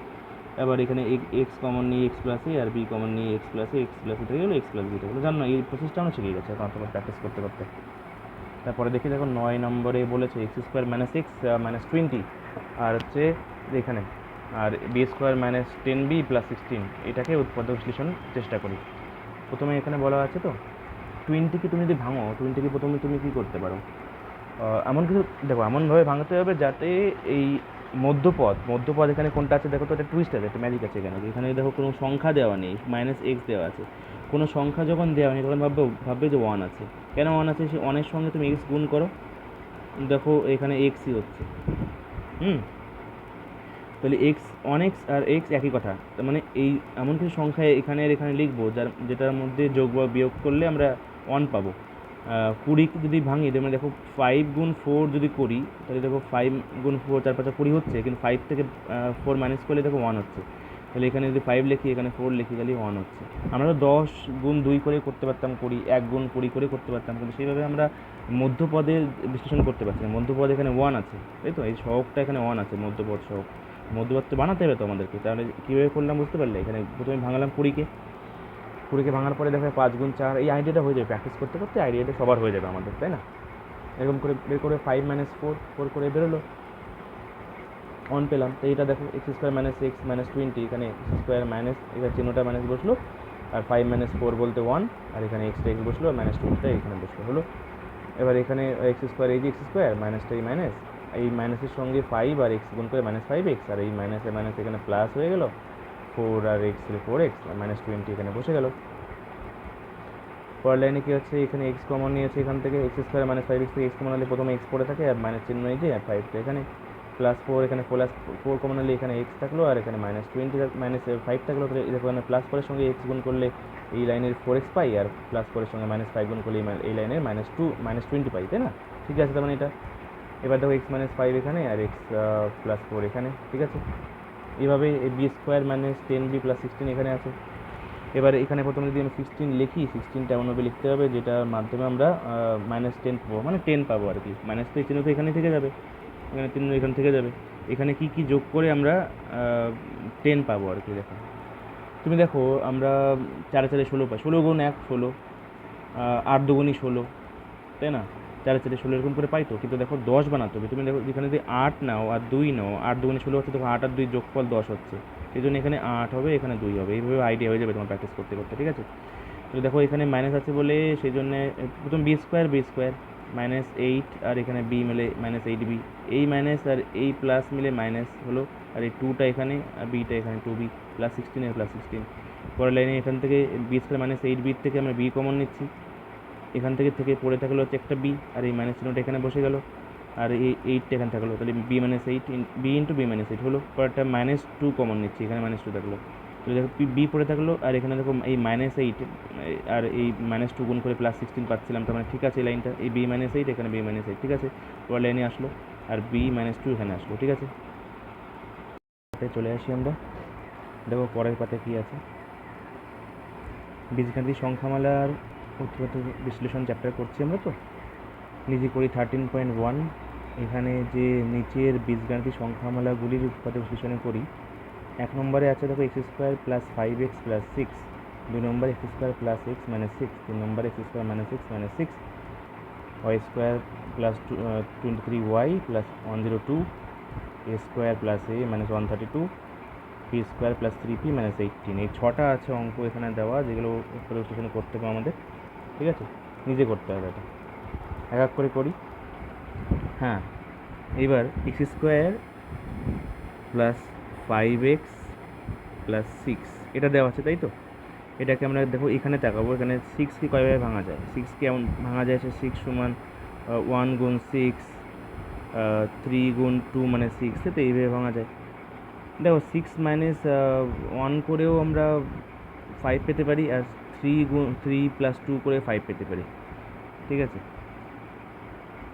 এবার এখানে এক্স কমন নিয়ে এক্স প্লাস এ আর বি কমন নিয়ে এক্স প্লাস এ থেকে গেলো এক্স প্লাস বি থেকে গেলো। জানো না এই প্রসেসটা আমরা শিখে গেছে এখন তোমার প্র্যাকটিস করতে করতে। তারপরে দেখি দেখো 9 নম্বরে বলেছে x square minus x minus 20 আর হচ্ছে এখানে আর b square minus 10b plus 16 এটাকে উৎপাদক বিশ্লেষণ চেষ্টা করি। প্রথমে এখানে বলা আছে তো 20কে তুমি যদি ভাঙো 20কে প্রথমে তুমি কী করতে পারো, এমন কিছু দেখো এমনভাবে ভাঙতে হবে যাতে এই মধ্যপদ এখানে কোনটা আছে দেখো তো, একটা টুইস্ট আছে, একটা ম্যাজিক আছে এখানে। এখানে দেখো কোনো সংখ্যা দেওয়া নেই, মাইনাস এক্স দেওয়া আছে। কোনো সংখ্যা যখন দেওয়া নেই তখন ভাববে যে 1 আছে। কেন 1 আছে? সে 1-এর সঙ্গে তুমি এক্স গুণ করো, দেখো এখানে এক্সই হচ্ছে। তাহলে এক্স 1x আর এক্স একই কথা। তার মানে এই এমন কিছু সংখ্যা এখানে আর এখানে লিখবো যেটার মধ্যে যোগ বা বিয়োগ করলে আমরা 1 পাবো। 20 যদি ভাঙি মানে দেখো 5 গুণ 4 যদি করি তাহলে দেখো 5 গুণ 4 4 5 20 হচ্ছে, কিন্তু 5 থেকে 4 মাইনাস করলে দেখো 1 হচ্ছে। তাহলে এখানে যদি 5 লিখি এখানে 4 লিখি তাহলে 1 হচ্ছে। আমরা তো 10 গুণ 2 করে করতে পারতাম 20, 1 গুণ 20 করে করতে পারতাম, কিন্তু সেইভাবে আমরা মধ্যপদে বিশ্লেষণ করতে পারছি না। মধ্যপদ এখানে 1 আছে, তাই তো? এই সহগটা এখানে 1 আছে, মধ্যপদ সহগ। মধ্যপদ তো বানাতে হবে তো আমাদেরকে। তাহলে কীভাবে করলাম বুঝতে পারলে? এখানে প্রথমে ভাঙলাম 20কে ভাঙার পরে দেখো 5 গুণ 4, এই আইডিয়াটা হয়ে যাবে প্র্যাকটিস করতে করতে, আইডিয়াটা সবার হয়ে যাবে আমাদের, তাই না? এরকম করে বের করে 5 মাইনাস 4 করে বেরোলো, 1 পেলাম। তো এইটা দেখো x square minus x minus 20, এখানে এক্স স্কোয়ার মাইনাস এখানে চিহ্নটা মাইনাস বসলো, আর 5 মাইনাস 4 বলতে 1, আর এখানে এক্সটা এক্স বসলো, আর মাইনাস 2টা এখানে বসলো, হলো। এবার এখানে এক্স স্কোয়ার এই যে এক্স স্কোয়ার মাইনাসটা এই মাইনাস, এই মাইনাসের সঙ্গে 5 আর এক্স গুণ করে মাইনাস 5x, আর এই মাইনাসে মাইনাস এখানে প্লাস হয়ে গেল 4 আর এক্স 4x আর মাইনাস 20 এখানে বসে গেল। পরের লাইনে কী হচ্ছে, এখানে এক্স কমন নিয়েছে এখান থেকে, এক্স স্কোয়ার মাইনাস 5x থেকে এক্স কমন হলে প্রথমে এক্স পড়ে থাকে আর মাইনাস চিহ্ন এই যে, আর 5 এখানে প্লাস 4, এখানে প্লাস 4 কমন হলে এখানে এক্স থাকলো, আর এখানে মাইনাস 20 মাইনাস 5 থাকলো। তাহলে এখানে প্লাস 4-এর সঙ্গে এক্স গুণ করলে এই লাইনের 4x পাই, আর প্লাস 4-এর সঙ্গে মাইনাস 5 গুণ করলে এই লাইনের মাইনাস 20 পাই, তাই না? ঠিক আছে, তার মানে এটা এবার দেখো এক্স মাইনাস 5 এখানে আর এক্স প্লাস 4 এখানে, ঠিক আছে? এইভাবে B square minus 10b plus 16 এখানে আছে। এবার এখানে প্রথমে যদি আমি 16 লিখি, 16টা এমনভাবে লিখতে হবে যেটার মাধ্যমে আমরা মাইনাস 10 পাবো, মানে 10 পাবো আর কি। মাইনাস তো এই চিহ্ন তো এখানে থেকে যাবে, এখানে চিহ্ন এখানে থেকে যাবে, এখানে কি কি যোগ করে আমরা 10 পাবো আর কি। দেখো তুমি দেখো আমরা 4 4 16 পাই, 16 গুণ 1 16, 8 দুগুণই 16, তাই না? 4 4 16 এরকম করে পাই তো। কিন্তু দেখো 10 বানাতে হবে। তুমি দেখো যেখানে যদি 8 নাও আর 2 নাও, 8 দুগুণে 16 হচ্ছে, দেখো 8 আর 2 যোগফল 10 হচ্ছে, এই জন্য এখানে 8 হবে, এখানে 2 হবে। এইভাবে আইডিয়া হয়ে যাবে তোমার প্র্যাকটিস করতে করতে, ঠিক আছে? তো দেখো এখানে মাইনাস আছে বলে সেই জন্যে প্রথম বি স্কোয়ার মাইনাস 8, আর এখানে বি মিলে মাইনাস 8b, এই মাইনাস আর এই প্লাস মিলে মাইনাস হলো, আর এই 2টা এখানে আর বিটা এখানে 2b প্লাস 16 এর প্লাস 16। পরের লাইনে এখান থেকে বি স্কোয়ার মাইনাস 8b থেকে আমরা বি কমন নিচ্ছি, এখান থেকে পড়ে থাকলো হচ্ছে একটা বি, আর এই মাইনাস চিহ্নটা এখানে বসে গেল, আর এই 8টা এখানে থাকলো, তাহলে B minus 8 B into B minus 8 হলো। পরেরটা মাইনাস 2 কমন নিচ্ছি, এখানে মাইনাস 2 থাকলো, তাহলে দেখো বি পড়ে থাকলো, আর এখানে দেখো এই মাইনাস 8 আর এই মাইনাস 2 গুণ করে প্লাস 16 পাচ্ছিলাম, তার মানে ঠিক আছে এই লাইনটা এই বি মাইনাস 8 এখানে বি মাইনাস 8, ঠিক আছে? পরের লাইনে আসলো আর বি মাইনাস 2 এখানে আসলো, ঠিক আছে? চলে আসি আমরা, দেখো পরের পাতে কী আছে। বীজগাণিতিক সংখ্যামালার উৎপাদক বিশ্লেষণ চ্যাপ্টার করছি আমরা, তো নিজে করি 13.1। এখানে যে নিচের বীজগাণিতিক সংখ্যামালাগুলির উৎপাদক বিশ্লেষণে করি। 1 নম্বরে আছে দেখো x square plus 5x plus 6, 2 নম্বরে x square plus x minus 6, 3 নম্বরে x square minus x minus 6, y square plus 23y plus 102, a square plus a minus 132, p square plus 3p minus 18। এই 6টা আছে অঙ্ক এখানে দেওয়া, যেগুলো উৎপাদক বিশ্লেষণ করতে হবে আমাদের, ঠিক আছে? নিজে করতে হবে এটা, এক এক করে করি। হ্যাঁ, এবার x square plus 5x plus 6 এটা দেওয়া আছে, তাই তো? এটাকে আমরা দেখো এখানে তাকাবো, এখানে 6কে কয়ভাবে ভাঙা যায়, 6কে এমন ভাঙা যায় 6 সমান 1 গুণ 6, 3 গুণ 2 মানে 6, তো এইভাবে ভাঙা যায়। দেখো 6 মাইনাস 1 করেও আমরা 5 পেতে পারি, আর 3 প্লাস 2 করে 5 পেতে পারি, ঠিক আছে?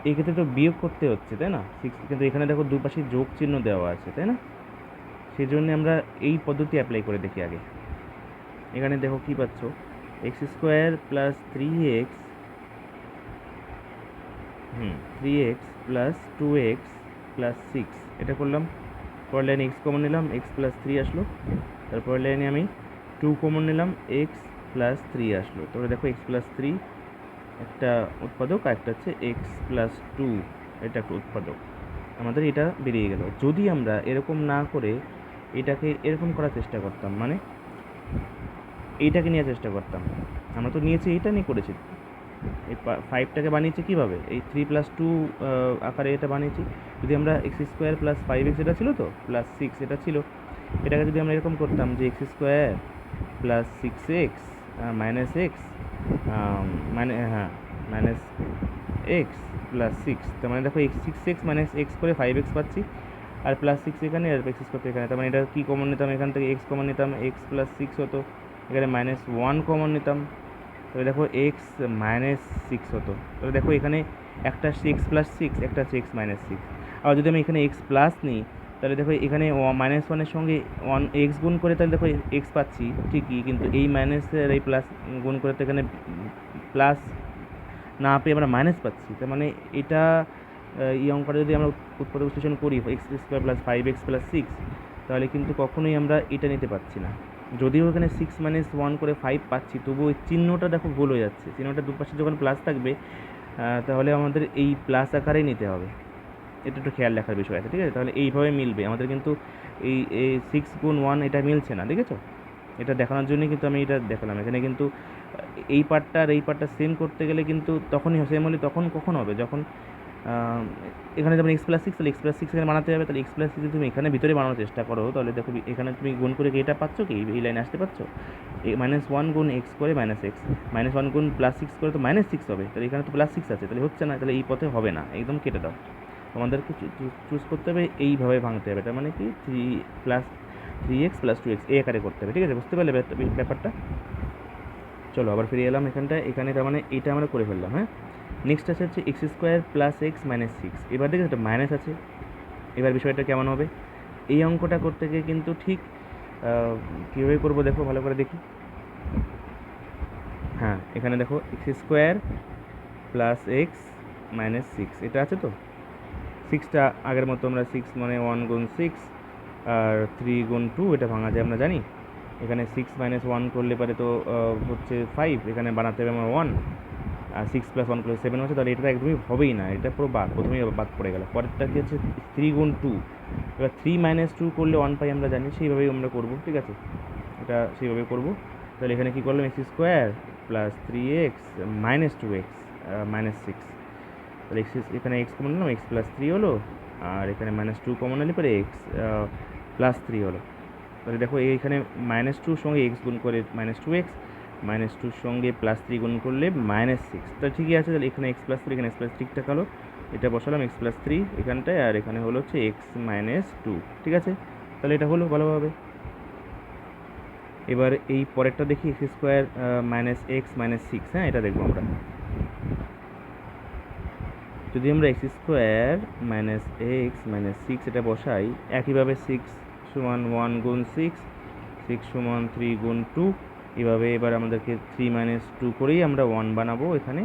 এই ক্ষেত্রে তো বিয়োগ করতে হচ্ছে, তাই না? 6, কিন্তু এখানে দেখো দুপাশে যোগ চিহ্ন দেওয়া আছে, তাই না? সেই জন্য আমরা এই পদ্ধতি অ্যাপ্লাই করে দেখি আগে। এখানে দেখো কী পাচ্ছ, x square plus 3x plus 2x plus 6 এটা করলাম, পরের লাইনে এক্স কমন নিলাম, এক্স প্লাস থ্রি আসলো। তারপরের লাইনে আমি 2 কমন নিলাম, এক্স প্লাস থ্রি আসলো। তারপরে দেখো এক্স প্লাস থ্রি একটা উৎপাদক, আর একটা হচ্ছে এক্স প্লাস টু, এটা একটা উৎপাদক। আমাদের এটা বেরিয়ে গেল। যদি আমরা এরকম না করে এটাকে এরকম করার চেষ্টা করতাম, মানে এইটাকে নেওয়ার চেষ্টা করতাম, আমরা তো নিয়েছি এইটা নিয়ে করেছি। এই 5টাকে বানিয়েছি কীভাবে, এই 3+2 আকারে এটা বানিয়েছি। যদি আমরা এক্স স্কোয়ার প্লাস 5x এটা ছিল তো, প্লাস 6 এটা ছিল, এটাকে যদি আমরা এরকম করতাম যে x square plus 6x minus x, মানে হ্যাঁ মাইনাস এক্স প্লাস 6, তার মানে দেখো 6x মাইনাস এক্স করে 5x পাচ্ছি, আর প্লাস 6 এখানে আর এক্স স্কোয়ার এখানে। তার মানে এটা কী কমন নিতাম, এখান থেকে এক্স কমন নিতাম, এক্স প্লাস 6 হতো, এখানে -1 কমন নিতাম, তাহলে দেখো এক্স মাইনাস 6 হতো। তাহলে দেখো এখানে একটা হচ্ছে এক্স প্লাস 6, একটা হচ্ছে এক্স মাইনাস 6। আবার যদি আমি এখানে এক্স প্লাস নিই, তাহলে দেখো এখানে -1-এর সঙ্গে এক্স গুণ করে, তাহলে দেখো এক্স পাচ্ছি ঠিকই, কিন্তু এই মাইনাসের এই প্লাস গুণ করে তো এখানে প্লাস না পেয়ে আমরা মাইনাস পাচ্ছি। তার মানে এটা এই অঙ্কটা যদি আমরা উৎপাদক বিশ্লেষণ করি x square plus 5x plus 6, তাহলে কিন্তু কখনোই আমরা এটা নিতে পারছি না। যদিও এখানে 6-1 করে 5 পাচ্ছি, তবুও ওই চিহ্নটা দেখো ভুল হয়ে যাচ্ছে। চিহ্নটা দুপাশে যখন প্লাস থাকবে, তাহলে আমাদের এই প্লাস আকারেই নিতে হবে। এটা একটু খেয়াল রাখার বিষয় আছে, ঠিক আছে? তাহলে এইভাবে মিলবে আমাদের, কিন্তু এই 6 গুণ 1 এটা মিলছে না, দেখেছো? এটা দেখানোর জন্যই কিন্তু আমি এটা দেখালাম। এখানে কিন্তু এই পার্টটা আর এই পার্টটা সেম করতে গেলে কিন্তু তখনই সেম হলে তখন কখন হবে, যখন এখানে যেমন এক্স প্লাস 6, তাহলে এক্স প্লাস 6 এখানে বানাতে হবে। তাহলে এক্স প্লাস 6 যদি তুমি এখানে ভিতরে বানানোর চেষ্টা করো, তাহলে দেখো এখানে তুমি গুণ করে কি এটা পাচ্ছ, কি এই লাইনে আসতে পারছো, -1 গুণ এক্স করে মাইনাস এক্স, -1 গুণ প্লাস 6 করে তো -6 হবে। তাহলে এখানে তো প্লাস 6 আছে, তাহলে হচ্ছে না, তাহলে এই পথে হবে না, একদম কেটে দাও। তোমাদেরকে চুজ করতে হবে, এইভাবে ভাঙতে হবে। তার মানে কি 3x প্লাস 2x এই আকারে করতে হবে, ঠিক আছে? বুঝতে পারলে ব্যাপারটা? চলো আবার ফিরে এলাম এখানটায়। এখানে তার মানে এইটা আমরা করে ফেললাম। হ্যাঁ, নেক্সট আছে হচ্ছে x square plus x minus 6। এবার দেখে একটা মাইনাস আছে, এবার বিষয়টা কেমন হবে? এই অঙ্কটা করতে গিয়ে কিন্তু ঠিক কীভাবে করবো দেখো, ভালো করে দেখি। হ্যাঁ, এখানে দেখো x square plus x minus 6 এটা আছে তো। 6টা আগের মতো আমরা 6 মানে 1 গুণ 6 আর 3 গুণ 2 এটা ভাঙা যায় আমরা জানি। এখানে 6-1 করলে পারে তো হচ্ছে 5, এখানে বানাতে হবে আমার 1, আর 6+1 করলে 7 হচ্ছে, তাহলে এটা একদমই হবেই না, এটা পুরো বাদ, প্রথমেই বাদ পড়ে গেল। পরেরটা কি হচ্ছে 3 গুণ 2, এবার 3-2 করলে 1 পাই আমরা জানি, সেইভাবেই আমরা করবো, ঠিক আছে? এটা সেইভাবে করবো। তাহলে এখানে কী করলাম, x square plus 3x minus 2x minus 6, তাহলে এখানে এক্স কমন নিলাম, এক্স প্লাস 3 হলো, আর এখানে -2 কমন নিলে পরে এক্স প্লাস 3 হলো। তাহলে দেখো এইখানে -2 সঙ্গে এক্স গুণ করে -2x, -2 সঙ্গে +3 গুণ করলে -6, তাহলে ঠিকই আছে। তাহলে এখানে এক্স প্লাস 3, এখানে এক্স প্লাস ঠিকঠাক হলো, এটা বসালাম এক্স প্লাস 3 এখানটায়, আর এখানে হলো হচ্ছে এক্স মাইনাস 2, ঠিক আছে? তাহলে এটা হলো ভালোভাবে। এবার এই পরেরটা দেখি, x square minus x minus 6। হ্যাঁ, এটা দেখবো আমরা। যদি আমরা x square minus x minus 6 এটা বসাই, একইভাবে 6 সমান 1 গুণ 6, 6 সমান 3 গুণ 2, এভাবে এবার আমাদেরকে 3-2 করেই আমরা 1 বানাবো। এখানে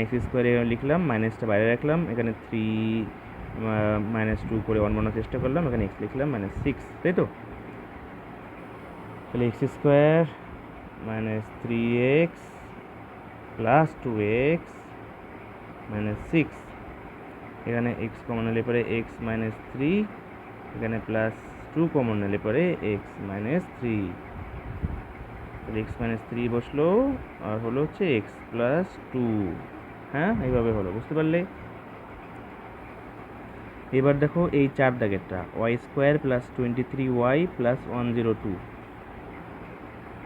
এক্স স্কোয়ারে লিখলাম, মাইনাসটা বাইরে রাখলাম, এখানে 3-2 করে 1 বানানোর চেষ্টা করলাম, এখানে এক্স লিখলাম -6, তাই তো? তাহলে x square minus 3x plus 2x minus 6, এখানে এক্স কমন নিলে পরে এক্স মাইনাস 3, এখানে প্লাস 2 কমন নিলে পরে এক্স মাইনাস 3, তাহলে এক্স মাইনাস 3 বসলো, আর হলো হচ্ছে এক্স প্লাস 2। হ্যাঁ, এইভাবে হলো, বুঝতে পারলে? এবার দেখো এই 4 দাগেরটা, y square plus 23y plus 102,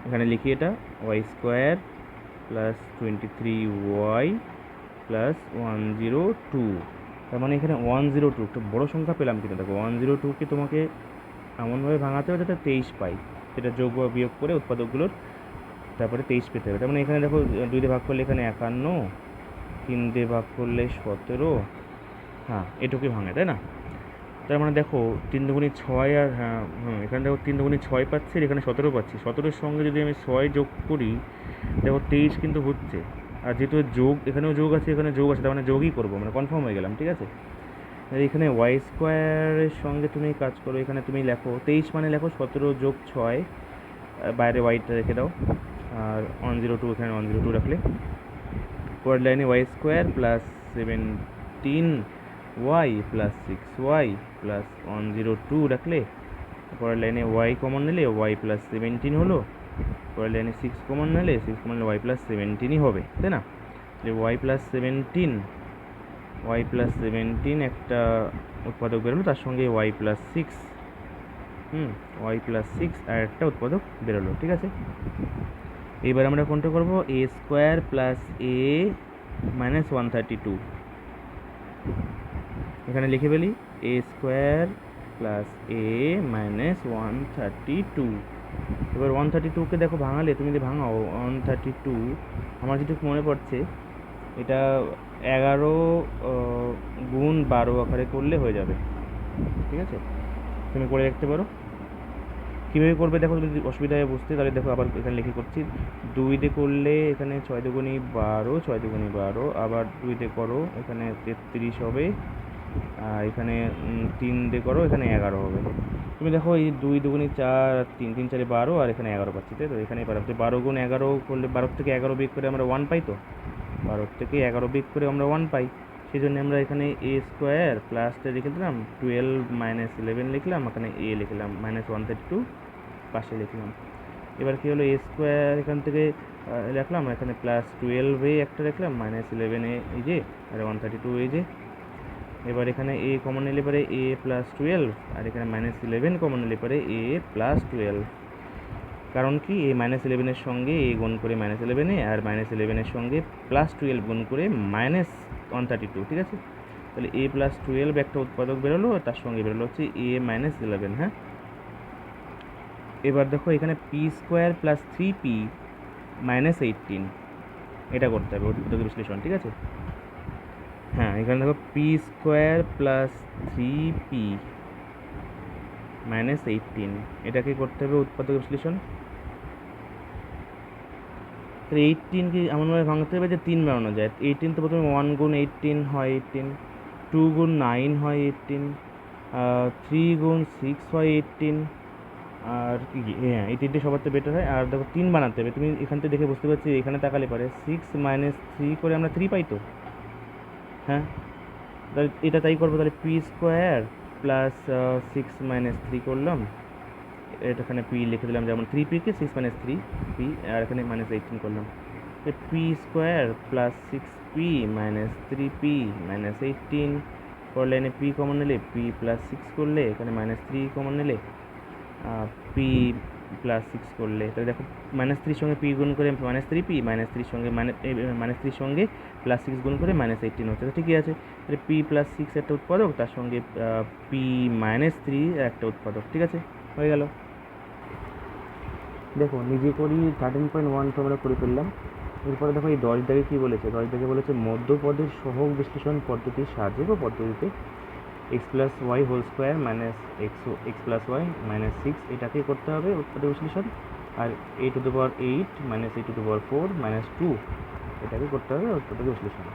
এখানে লিখি এটা Y square plus 23y plus 102। তার মানে এখানে 102 একটা বড়ো সংখ্যা পেলাম কিনা দেখো। 102কে তোমাকে এমনভাবে ভাঙাতে হবে যাতে 23 পাই, সেটা যোগ বা বিয়োগ করে উৎপাদকগুলোর, তারপরে 23 পেতে হবে। তার মানে এখানে দেখো 2 দিয়ে ভাগ করলে এখানে 51, 3 দিয়ে ভাগ করলে 17, হ্যাঁ এটুকুই ভাঙে, তাই না? তার মানে দেখো 3 দুগুণে 6, আর হ্যাঁ এখানে দেখো 3 দুগুণে 6 পাচ্ছি, আর এখানে 17 পাচ্ছি। 17-এর সঙ্গে যদি আমি 6 যোগ করি, দেখো 23 কিন্তু হচ্ছে। আর যেহেতু যোগ, এখানেও যোগ আছে, এখানে যোগ আছে, তার মানে যোগই করবো, আমরা কনফার্ম হয়ে গেলাম, ঠিক আছে? এখানে ওয়াই স্কোয়ারের সঙ্গে তুমি কাজ করো, এখানে তুমি লেখো 23 মানে লেখো 17 যোগ 6, বাইরে ওয়াইটা রেখে দাও, আর 102 এখানে 102 রাখলে। পরের লাইনে y square plus 17 y plus 6y plus 102 রাখলে। পরের লাইনে ওয়াই কমন নিলে ওয়াই প্লাস 17 হলো। পরের লাইনে 6 কমন নিলে ওয়াই প্লাস 17ই হবে, তাই না? ওয়াই প্লাস 17 একটা উৎপাদক বেরোলো, তার সঙ্গে ওয়াই প্লাস 6 ওয়াই প্লাস 6 আর একটা উৎপাদক বেরোলো, ঠিক আছে। এবার আমরা কোনটা করবো? এ স্কোয়ার প্লাস এ মাইনাস 132, এখানে লিখে ফেলি এ স্কোয়ার প্লাস এ মাইনাস 132। এবার 132কে দেখো ভাঙালে, তুমি যদি ভাঙাও 132, আমার যেটুকু মনে পড়ছে এটা 11 গুণ 12 আকারে করলে হয়ে যাবে, ঠিক আছে? তুমি করে দেখতে পারো। কীভাবে করবে দেখো, যদি অসুবিধা হয় বুঝতে, তাহলে দেখো আবার এখানে লিখে করছি। 2 দিয়ে করলে এখানে 6 দুগুণী 12, 6 দুগুণী 12, আবার 2 দিয়ে করো এখানে 33 হবে, আর এখানে 3 দিয়ে করো এখানে 11 হবে। তুমি দেখো এই 2 দুগুণী 4, 3 3 4 12, আর এখানে 11 পাচ্ছি, তাই তো? এখানে পারো 12 গুণ 11 করলে 12 থেকে 11 বিয়োগ করে আমরা 1 পাই, তো 12 থেকে 11 বিয়োগ করে আমরা 1 পাই। সেই জন্য আমরা এখানে এ স্কোয়ার প্লাসটা লিখে দিলাম, 12 মাইনাস 11 লিখলাম, এখানে এ লিখলাম, মাইনাস 132 পাশে লিখলাম। এবার কী হলো? এ স্কোয়ার এখান থেকে লিখলাম, এখানে প্লাস 12 একটা লিখলাম, মাইনাস 11 এই যে, আর 132 এই যে। এবার এখানে এ কমন নিলে পরে এ প্লাস 12, আর এখানে মাইনাস 11 কমন নিলে পরে এ প্লাস 12। কারণ কি? এ মাইনাস 11-এর সঙ্গে এ গুণ করে মাইনাস 11-এ, আর মাইনাস 11-এর সঙ্গে প্লাস 12 গুণ করে মাইনাস 132, ঠিক আছে? তাহলে এ প্লাস 12 একটা উৎপাদক বেরোলো, তার সঙ্গে বেরোলো হচ্ছে এ মাইনাস 11, হ্যাঁ। এবার দেখো এখানে P square plus 3p minus 18, এটা করতে হবে উৎপাদক বিশ্লেষণ, ঠিক আছে? হ্যাঁ, এখানে দেখো P square plus 3p minus 18, এটাকে করতে হবে উৎপাদক বিশ্লেষণ। তাহলে 18 কি এমনভাবে ভাঙতে হবে যে 3 বানানো যায়। 18 তো প্রথমে 1 গুণ 18 হয় 18, 2 গুণ 9 হয় 18, 3 গুণ 6 হয় 18, আর কি হ্যাঁ এই 3টে সবার তো বেটার হয়। আর দেখো 3 বানাতে হবে, তুমি এখান থেকে দেখে বুঝতে পারছি, এখানে তাকালে পারে 6 মাইনাস 3 করে আমরা 3 পাই, তো হ্যাঁ, তাহলে এটা তাই করবো। তাহলে পি স্কোয়ার প্লাস 6 মাইনাস 3 করলাম, এটা এখানে পি লিখে দিলাম, যেমন 3p-কে 6 মাইনাস 3p, আর এখানে মাইনাস 18 করলাম। P square plus 6p minus 3p minus 18। পর লাইনে পি কমন নিলে পি প্লাস 6 করলে, এখানে মাইনাস 3 কমন নিলে পি প্লাস 6 করলে, তাহলে দেখো মাইনাস 3 সঙ্গে পি গুণ করে মাইনাস 3p, মাইনাস 3 সঙ্গে মাইনাস 3 সঙ্গে প্লাস 6 গুণ করে মাইনাস 18 হচ্ছে, তো ঠিকই আছে। তাহলে পি প্লাস 6 একটা উৎপাদক, তার সঙ্গে পি মাইনাস 3 একটা উৎপাদক, ঠিক আছে, হয়ে গেল। দেখো নিজে করি 13.1 তো আমরা করে ফেললাম। এরপরে দেখো এই 10 দাগে কী বলেছে? 10 দাগে বলেছে মধ্যপদের সহগ বিশ্লেষণ পদ্ধতির সাহায্যে বা পদ্ধতিতে x plus y whole square minus x plus y minus 6, এটাকে করতে হবে উৎপাদক বিশ্লেষণ। আর a to the power 8 minus a to the power 4 minus 2, এটাকে করতে হবে উৎপাদক বিশ্লেষণ।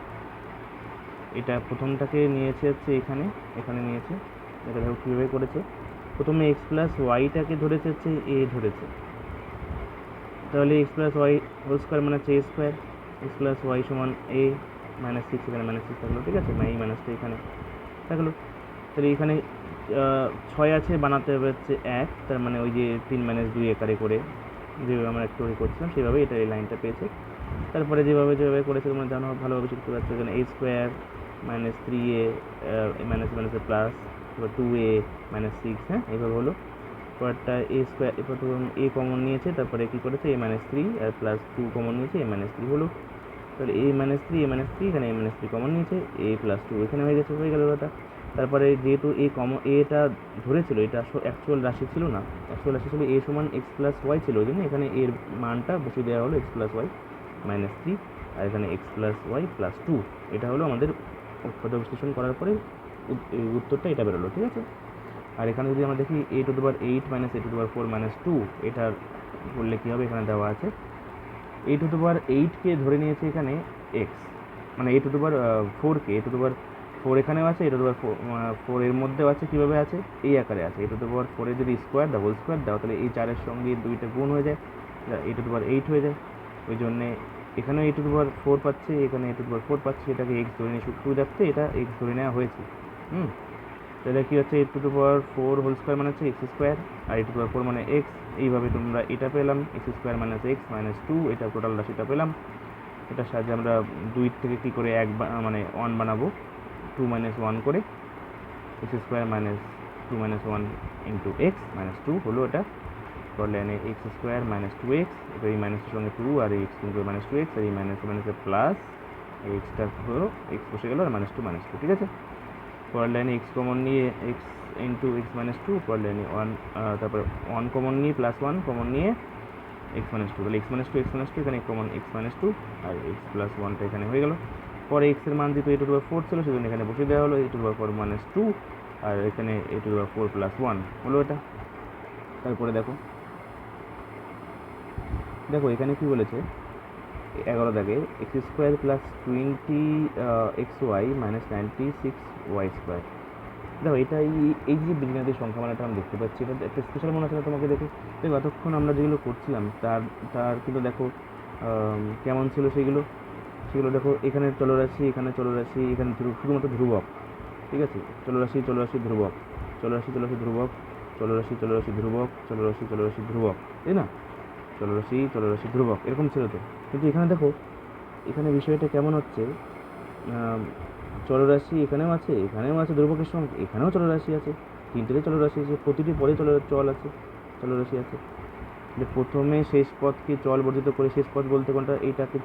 এটা প্রথমটাকে নিয়েছে হচ্ছে এখানে নিয়েছে, এটা দেখো কীভাবে করেছে। প্রথমে এক্স প্লাস ওয়াইটাকে ধরেছে হচ্ছে এ ধরেছে, তাহলে x plus y whole square মানে হচ্ছে a square, x plus y সমান এ মাইনাস 6, এখানে মাইনাস 6 থাকলো, ঠিক আছে, এই মাইনাসটা এখানে থাকলো। তাহলে এখানে 6 আছে, বানাতে হবে হচ্ছে 1, তার মানে ওই যে 3 মাইনাস 2 একারে করে যেভাবে আমরা একটু করছিলাম সেভাবে এটা এই লাইনটা পেয়েছে। তারপরে যেভাবে করেছে তোমরা জানো ভালোভাবে শিখতে পারছো, এখানে এ স্কোয়ার মাইনাস 3a মাইনাস মাইনাসে প্লাস, এবার 2a মাইনাস 6, হ্যাঁ এইভাবে হলো। পরেরটা এ স্কোয়ার, এরপর এ কমন নিয়েছে, তারপরে কী করেছে এ মাইনাস 3 আর প্লাস 2 কমন নিয়েছে, এ মাইনাস 3 হলো। তাহলে এ মাইনাস 3 এখানে এ মাইনাস 3 কমন নিয়েছে, এ প্লাস 2 এখানে হয়ে গেল ওটা। তারপরে যেহেতু এটা ধরেছিল, এটা অ্যাকচুয়াল রাশি ছিল না, অ্যাকচুয়াল রাশি ছিল এ সমান এক্স প্লাস ওয়াই ছিল, ওই জন্য এখানে এর মানটা বসিয়ে দেওয়া হলো এক্স প্লাস ওয়াই মাইনাস 3, আর এখানে এক্স প্লাস ওয়াই প্লাস 2। এটা হলো আমাদের উৎপাদক বিশ্লেষণ করার পরে উত্তরটা এটা বেরোলো, ঠিক আছে। আর এখানে যদি আমরা দেখি a to the power 8 minus a to the power 4 minus 2, এটার বললে কী হবে? এখানে দেওয়া আছে a টু দ্য পাওয়ার 8কে ধরে নিয়েছে এখানে x, মানে a টু দ্য পাওয়ার 4কে, a to the power four এখানেও আছে, এটা তোমার ফোর এর মধ্যেও আছে, কীভাবে আছে এই আকারে আছে, এটা তোমার ফোরে যদি স্কোয়ার দাও হোল স্কোয়ার দাও তাহলে এই চারের সঙ্গে দুইটা গুণ হয়ে যায়, এটা তোমার এইট হয়ে যায়। ওই জন্যে এখানেও এ টু দি পাওয়ার ফোর পাচ্ছে, এখানে a to the power four পাচ্ছে, এটাকে এক্স ধরে নিয়ে সুবিধার্থে এটা এক্স ধরে নেওয়া হয়েছে। তাহলে কী হচ্ছে, a to the power four whole square মানে হচ্ছে এক্স স্কোয়ার, আর a to the power four মানে এক্স। এইভাবে তোমরা এটা পেলাম x square minus x minus two, এটা টোটাল রাশিটা পেলাম। এটার সাহায্যে আমরা দুই থেকে কী করে মানে ওয়ান বানাবো, টু মাইনাস ওয়ান করে x square minus two minus one into x minus two হলো এটা। পর লাইনে x square minus two x, এটা এই মাইনাসের সঙ্গে টু, আর এই এক্স কিন্তু মাইনাস টু এক্স, আর এই মাইনাসে প্লাস এই এক্সটা হলো এক্স বসে গেলো, আর মাইনাস টু, ঠিক আছে। পরের লাইনে এক্স কমন নিয়ে x into x minus two, পরের লাইনে ওয়ান, তারপরে ওয়ান কমন নিয়ে প্লাস ওয়ান কমন নিয়ে এক্স মাইনাস টু, তাহলে এক্স মাইনাস টু এখানে কমন এক্স মাইনাস টু, আর এক্স প্লাস ওয়ানটা এখানে হয়ে গেল। পরে এক্সের মান যেহেতু এ টু দি পাওয়ার ফোর ছিল সেজন্য এখানে বসে দেওয়া হলো a to the power four minus two, আর এখানে a to the power four plus one হলো এটা। তারপরে দেখো এখানে কি বলেছে, 11 দাগে x square plus 20 x y minus 96 y square. দেখো এটা এই যে বীজগণিতের সংখ্যা মানটা আমরা দেখতে পাচ্ছি, এটা একটা স্পেশাল মনে আছে তোমাকে দেখে। দেখো এতক্ষণ আমরা যেগুলো করছিলাম তার কিন্তু দেখো কেমন ছিল সেগুলো দেখো, এখানে চলরাশি, এখানে চলরাশি, এখানে শুধুমাত্র ধ্রুবক, ঠিক আছে। চলরাশি ধ্রুবক, চলরাশি ধ্রুবক, চলরাশি ধ্রুবক, চলরাশি ধ্রুবক, তাই না? চলরাশি ধ্রুবক এরকম ছিল তো। কিন্তু এখানে দেখো এখানে বিষয়টা কেমন হচ্ছে, চলরাশি এখানেও আছে ধ্রুবকের সঙ্গে, এখানেও চলরাশি আছে, তিনটেরই চলরাশি আছে, প্রতিটি পদে চলরাশি আছে। প্রথমে শেষ পদকে চল বর্জিত করে, শেষ পদ বলতে কোনটা, এইটাকে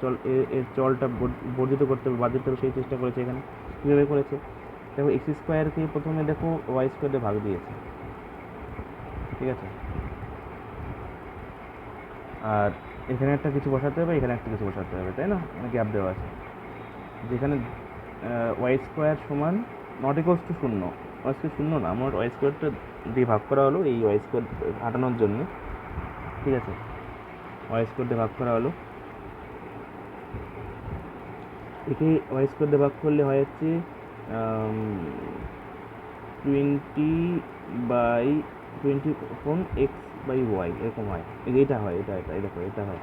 এর চলটা বর্জিত করতে হবে, বাদ দিতে হবে, সেই চেষ্টা করেছে এখানে। কীভাবে করেছে দেখো, এক্স স্কোয়ারকে প্রথমে দেখো ওয়াই স্কোয়ারে ভাগ দিয়েছে, ঠিক আছে। আর এখানে একটা কিছু বসাতে হবে, এখানে একটা কিছু বসাতে হবে, তাই না? গ্যাপ দেওয়া আছে, যেখানে ওয়াই স্কোয়ার সমান নট ইকুয়ালস টু শূন্য, ওয়াই স্কোয়ার শূন্য না, আমার ওয়াই স্কোয়ারটা দিয়ে ভাগ করা হলো এই ওয়াই স্কোয়ার হাঁটানোর জন্য, ঠিক আছে। ওয়াই স্কোয়ার দিয়ে ভাগ করা হলো, একে ওয়াই স্কোয়ার দিয়ে ভাগ করলে হয় হচ্ছে 20 কোন এক্স বাই ওয়াই এরকম হয়, এটা হয়, এটা দেখো এটা হয়।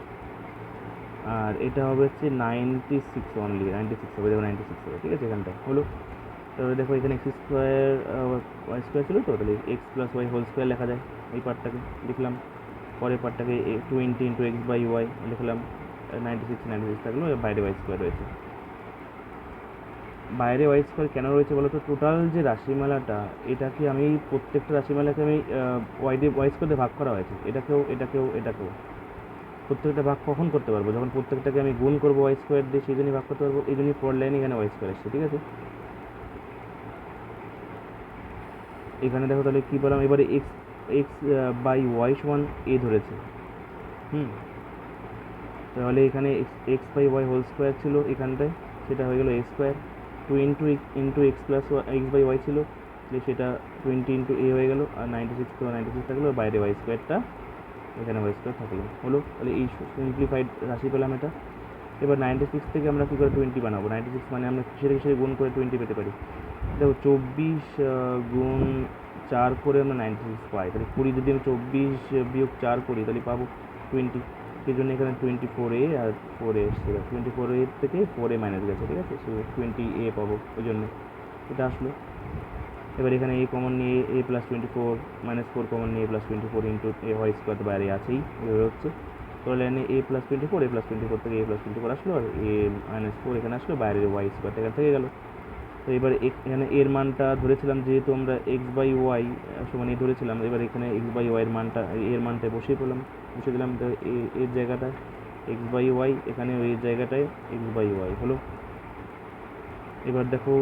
আর এটা হবে হচ্ছে 96 অনলি, 96 হবে, দেখো 96 হবে, ঠিক আছে। এখানটা হলো, তাহলে দেখো এখানে এক্স স্কোয়ার ওয়াই স্কোয়ার ছিল তো, তাহলে x plus y whole square লেখা যায়, এই পার্টটাকে লিখলাম। পরের পার্টটাকে 20 ইন্টু এক্স বাই ওয়াই লিখলাম, 96 থাকলো, বাইরে ওয়াই স্কোয়ার রয়েছে। বাইরে ওয়াই স্কোয়ার কেন রয়েছে বলো তো, টোটাল যে রাশিমালাটা, এটাকে আমি প্রত্যেকটা রাশিমালাকে আমি ওয়াই স্কোয়ার দিয়ে ভাগ করা হয়েছে, এটাকেও প্রত্যেকটা ভাগ কখন করতে পারবো, যখন প্রত্যেকটাকে আমি গুণ করবো ওয়াই স্কোয়ার দিয়ে, সেই জন্যই ভাগ করতে পারবো, এই জন্যই পর লাইনে এখানে ওয়াই স্কোয়ার এসছে, ঠিক আছে। এখানে দেখো তাহলে কী বললাম, এবারে এক্স বাই ওয়াই সমান এ ধরেছে, তাহলে এখানে x by y whole square ছিল এখানটায়, সেটা হয়ে গেলো a square. Two into x plus x by y ছিল, সেটা 20 ইন্টু এ হয়ে গেলো, আর 96 থাকলো, বাইরে ওয়াই স্কোয়ারটা, এখানে ওয়াই স্কোয়ার থাকলো, হলো। তাহলে এই সিম্পলিফাইড রাশি পেলাম এটা। এবার 96 থেকে আমরা কী করে 20 বানাবো, 96 মানে আমরা কিসের গুণ করে 20 পেতে পারি, দেখো 24 গুণ 4 করে আমরা 96 পাই, তাহলে 20 যদি আমি 24 বিয়োগ 4 করি তাহলে পাবো 20, সেই জন্য এখানে 24a আর 4a এসছে, 24a থেকে 4a মাইনাস গেছে, ঠিক আছে, সো 20a পাবো, ওই জন্য এটা আসলো। এবার এখানে এ কমন নিয়ে এ প্লাস 24 মাইনাস 4 কমন নিয়ে plus 24 into A Y square বাইরে আছেই, এভাবে হচ্ছে। তো লাইনে এ প্লাস 24 থেকে এ প্লাস 24 আসলো, আর এ মাইনাস 4 এখানে আসলো, বাইরের ওয়াই স্কোয়ারটা এখান থেকে গেল। তো এবার এখানে এর মানটা ধরেছিলাম, যেহেতু আমরা এক্স বাই ওয়াই সমান এ ধরেছিলাম, এবার এখানে এক্স বাই ওয়াইয়ের মানটা এর মানটা বসিয়ে দিলাম, তো এর জায়গাটায় এক্স বাই ওয়াই, এখানে ওই জায়গাটায় এক্স বাই ওয়াই হলো। এবার দেখো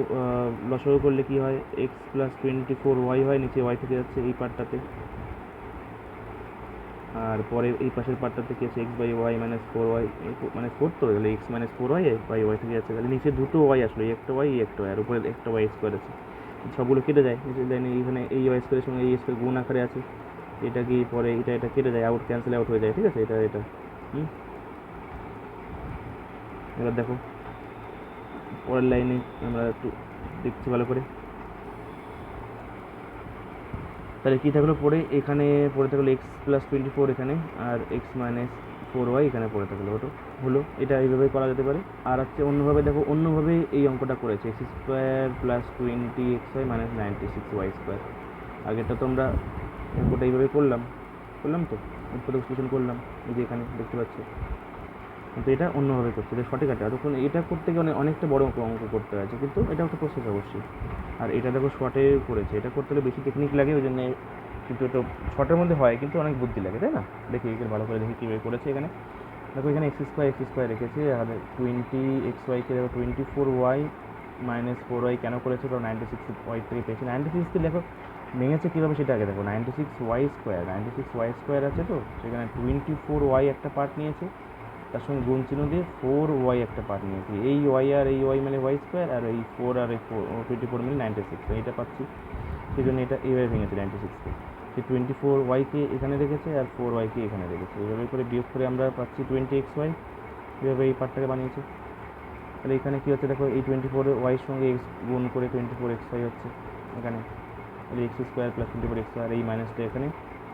লসাগু করলে কি হয়, এক্স প্লাস 24 ওয়াই হয়, নিচে ওয়াই থেকে যাচ্ছে এই পার্টটাতে, আর পরে এই পাশের পার্টটাতে কি আছে, x by Y minus 4y, মানে 4 তো, তাহলে x minus 4y by Y থেকে যাচ্ছে, তাহলে নিচে দুটো ওয়াই আসলো, একটা ওয়াই একটা ওয়াই, আর উপরে একটা ওয়াই স্কোয়ার আছে, সবগুলো কেটে যায় নিচে লাইনে, এখানে এই ওয়াই স্কোয়ারের সঙ্গে এই স্কোয়ার গুণ আকারে আছে, এটা কি পরে এটা কেটে যায়, ক্যান্সেল আউট হয়ে যায়, ঠিক আছে, এটা এবার দেখো পরের লাইনে আমরা একটু দেখছি ভালো করে। তাহলে কী থাকলো পড়ে, এখানে পড়ে থাকলো এক্স প্লাস 24 এখানে, আর এক্স মাইনাস 4y এখানে পড়ে থাকলো। হলো এটা এইভাবেই করা যেতে পারে। আর হচ্ছে অন্যভাবে দেখো, অন্যভাবে এই অঙ্কটা করেছে, x square plus 20xy minus 96y²। আগেরটা তো আমরা অঙ্কটা এইভাবে করলাম তো উৎপাদক বিশ্লেষণ করলাম, এই যে এখানে দেখতে পাচ্ছি। কিন্তু এটা অন্যভাবে করছে, এটা শর্টে কাটে। তখন এটা করতে গিয়ে অনেকটা বড় অঙ্ক করতে হয়েছে, কিন্তু এটা একটা প্রসেস অবশ্যই। আর এটা দেখো শর্টে করেছে, এটা করতে হলে বেশি টেকনিক লাগে, ওই জন্য কিন্তু এটা শর্টের মধ্যে হয়, কিন্তু অনেক বুদ্ধি লাগে, তাই না? দেখি এখানে ভালো করে দেখি কীভাবে করেছে। এখানে দেখো, এখানে এক্স স্কোয়ার রেখেছে, আর 20xyকে দেখো 24y মাইনাস 4y কেন করেছে? কারণ 96y থেকে পেয়েছে। 96কে দেখো ভেঙেছে কীভাবে সেটা আগে দেখো। 96y² আছে, তো সেখানে 24y একটা পার্ট নিয়েছে, তার সঙ্গে গুণ চিহ্ন দিয়ে 4y একটা পার্ট নিয়েছি। এই ওয়াই আর এই ওয়াই মানে y², আর এই 4 আর এই 24 মিলে 96, এইটা পাচ্ছি। সেই জন্য এটা এইভাবে ভেঙেছে 96কে। সেই 24yকে এখানে রেখেছে আর 4yকে এখানে রেখেছে। এইভাবে করে বিয়োগ করে আমরা পাচ্ছি 20xy। এইভাবে এই পার্টটাকে বানিয়েছে। তাহলে এখানে কী হচ্ছে দেখো, এই 24y সঙ্গে এক্স গুণ করে 24xy হচ্ছে এখানে। তাহলে এক্স স্কোয়ার প্লাস 24xy, আর এই মাইনাসটা এখানে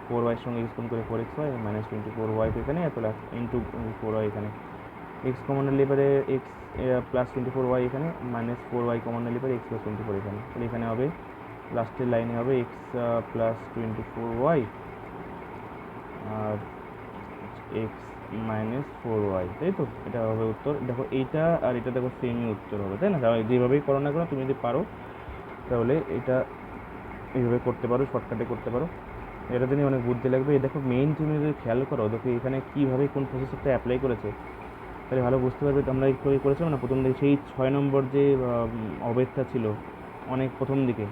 4y সঙ্গে এক্স গুণ করে 4xy মাইনাস 24y এখানে, প্লাস ইন্টু 4y এখানে। এক্স কমন নিলে এবারে এক্স প্লাস 24y এখানে, মাইনাস 4y কমন নিলে এবারে এক্স প্লাস 24 এখানে। তাহলে এখানে হবে লাস্টের লাইনে হবে এক্স প্লাস 24y আর এক্স মাইনাস 4y, তাই তো? এটা হবে উত্তর। দেখো এইটা আর এটা দেখো সেমই উত্তর হবে, তাই না? যেভাবেই করো না কেন, তুমি যদি পারো তাহলে এটা এইভাবে করতে পারো, শর্টকাটে করতে পারো। এটা নিয়ে অনেক বুদ্ধি লাগবে। এই দেখো মেইন তুমি যদি খেয়াল করো, দেখো এখানে কীভাবে কোন প্রসেসরটা অ্যাপ্লাই করেছে, তাহলে ভালো বুঝতে পারবে। আমরা একটু করেছিলাম না প্রথম দিকে, সেই 6 নম্বর যে অবেদটা ছিল অনেক প্রথম দিকে,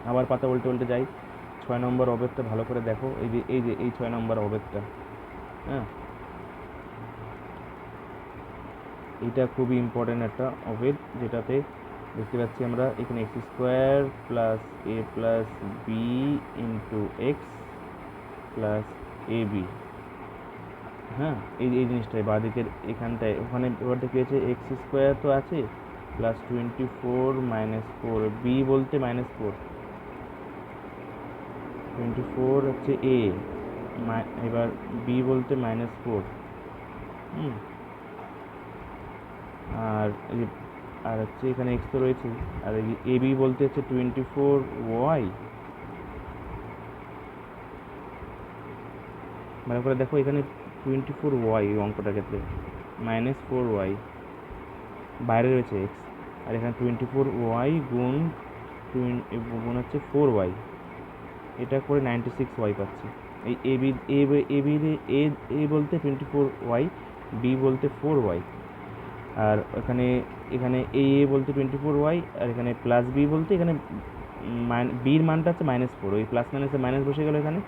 আবার পাতা উল্টে উল্টে যাই, 6 নম্বর অবেদটা ভালো করে দেখো। এই 6 নম্বর অবেদটা, হ্যাঁ, এইটা খুবই ইম্পর্ট্যান্ট একটা অবেদ, যেটাতে দেখতে পাচ্ছি আমরা এখানে x square plus a plus b into x plus a b. হ্যাঁ, এই জিনিসটাই বাঁদিকের এখানটায়, ওখানে এবারটা কী হয়েছে, এক্স স্কোয়ার তো আছে প্লাস 24 মাইনাস 4, বি বলতে -4, 24 হচ্ছে এ, এবার বি বলতে -4। আর আর হচ্ছে এখানে এক্স তো রয়েছে, আর এ বি বলতে হচ্ছে 24y। ভালো করে দেখো, এখানে 24y অঙ্কটার ক্ষেত্রে -4y, বাইরে রয়েছে এক্স, আর এখানে 24y গুণ হচ্ছে 4y, এটা করে 96y পাচ্ছি। এই এ বলতে 24y, বি বলতে 4y, আর এখানে এ বলতে 24y, আর এখানে প্লাস বি বলতে এখানে বির মানটা হচ্ছে -4, ওই প্লাস মাইনাসে মাইনাস বসে গেল এখানে,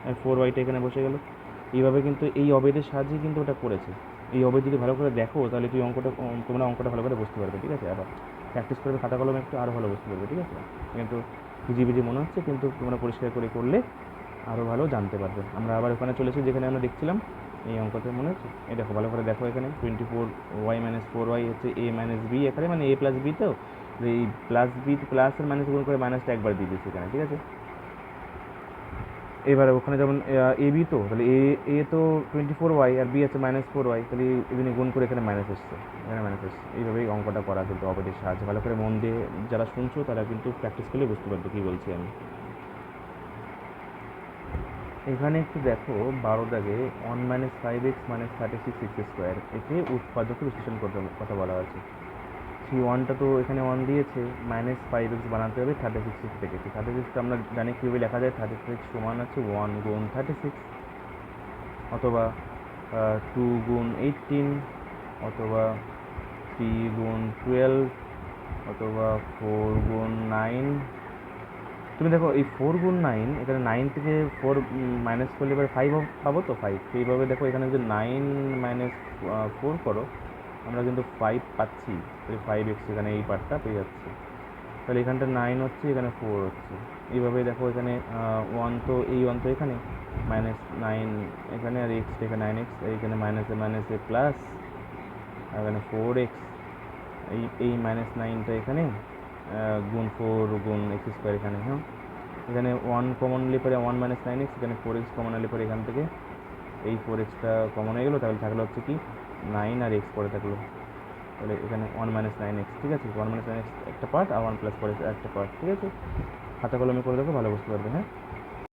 আর 4yটা এখানে বসে গেল। এইভাবে কিন্তু এই অবেদের সাহায্যে কিন্তু ওটা করেছে। এই অবেদ যদি ভালো করে দেখো, তাহলে তোমরা অঙ্কটা ভালো করে বুঝতে পারবে, ঠিক আছে? আবার প্র্যাকটিস করবে খাতা কলমে, একটু আরও ভালো বুঝতে পারবে, ঠিক আছে? কিন্তু ভিজি মনে হচ্ছে, কিন্তু তোমরা পরিষ্কার করে করলে আরও ভালো জানতে পারবে। আমরা আবার ওখানে চলেছি যেখানে আমরা দেখছিলাম এই অঙ্কটা, মনে হচ্ছে? এই দেখো ভালো করে দেখো, এখানে 24y মাইনাস 4y হচ্ছে এ মাইনাস বি, এখানে মানে এ প্লাস বি, তো এই প্লাস বি প্লাসের মাইনাস গুণ করে মাইনাসটা একবার দিয়ে দিচ্ছি এখানে, ঠিক আছে? এবারে ওখানে যেমন এ বি, তো তাহলে এ তো 24y আর বি আছে -4y, তাহলে এদিনে গুণ করে এখানে মাইনাস এসছে, এখানে মাইনাস এসছে। এইভাবেই অঙ্কটা করা কিন্তু অবেদের সাহায্যে। ভালো করে মন দিয়ে যারা শুনছো তারা কিন্তু প্র্যাকটিস করলে বুঝতে পারবে কী বলছি আমি। এখানে একটু দেখো 12 দাগে 1 - 5x - 36x², একে উৎপাদক বিশ্লেষণ করতে কথা বলা আছে। সেই ওয়ানটা তো এখানে 1 দিয়েছে, -5x বানাতে হবে 36x থেকে। 36টা আমরা জানি কীভাবে লেখা যায়, 36 সমান আছে 1 গুণ 36, অথবা 2 গুণ 18, অথবা 3 গুণ 12, অথবা 4 গুণ 9। তুমি দেখো এই 4 গুণ 9, এখানে 9 থেকে 4 মাইনাস করলে এবার 5 পাবো, তো 5। সেইভাবে দেখো এখানে যদি 9 - 4 করো, আমরা কিন্তু 5 পাচ্ছি, তাহলে 5x এখানে এই পার্টটা পেয়ে যাচ্ছে। তাহলে এখানটা 9 হচ্ছে, এখানে 4 হচ্ছে। এইভাবে দেখো এখানে 1 তো এখানে -9 এখানে, আর এক্স এখানে 9x, এইখানে মাইনাসে মাইনাসে প্লাস, আর এখানে 4x, এই মাইনাস নাইনটা এখানে গুণ 4 গুণ এক্স স্কোয়ার এখানে, হ্যাঁ এখানে 1 কমন নিলে পরে 1 মাইনাস 9x, এখানে 4x কমন নিলে পরে এখান থেকে এই 4xটা কমন হয়ে গেলো, তাহলে থাকলো হচ্ছে কি 9 আর x পরে থাকলো, তাহলে এখানে 1 মাইনাস 9x, ঠিক আছে, 1 মাইনাস 9x একটা পার্ট আর 1 প্লাস 4x একটা পার্ট, ঠিক আছে, খাতা কলমে করে দেখো ভালো বুঝতে পারবে, হ্যাঁ।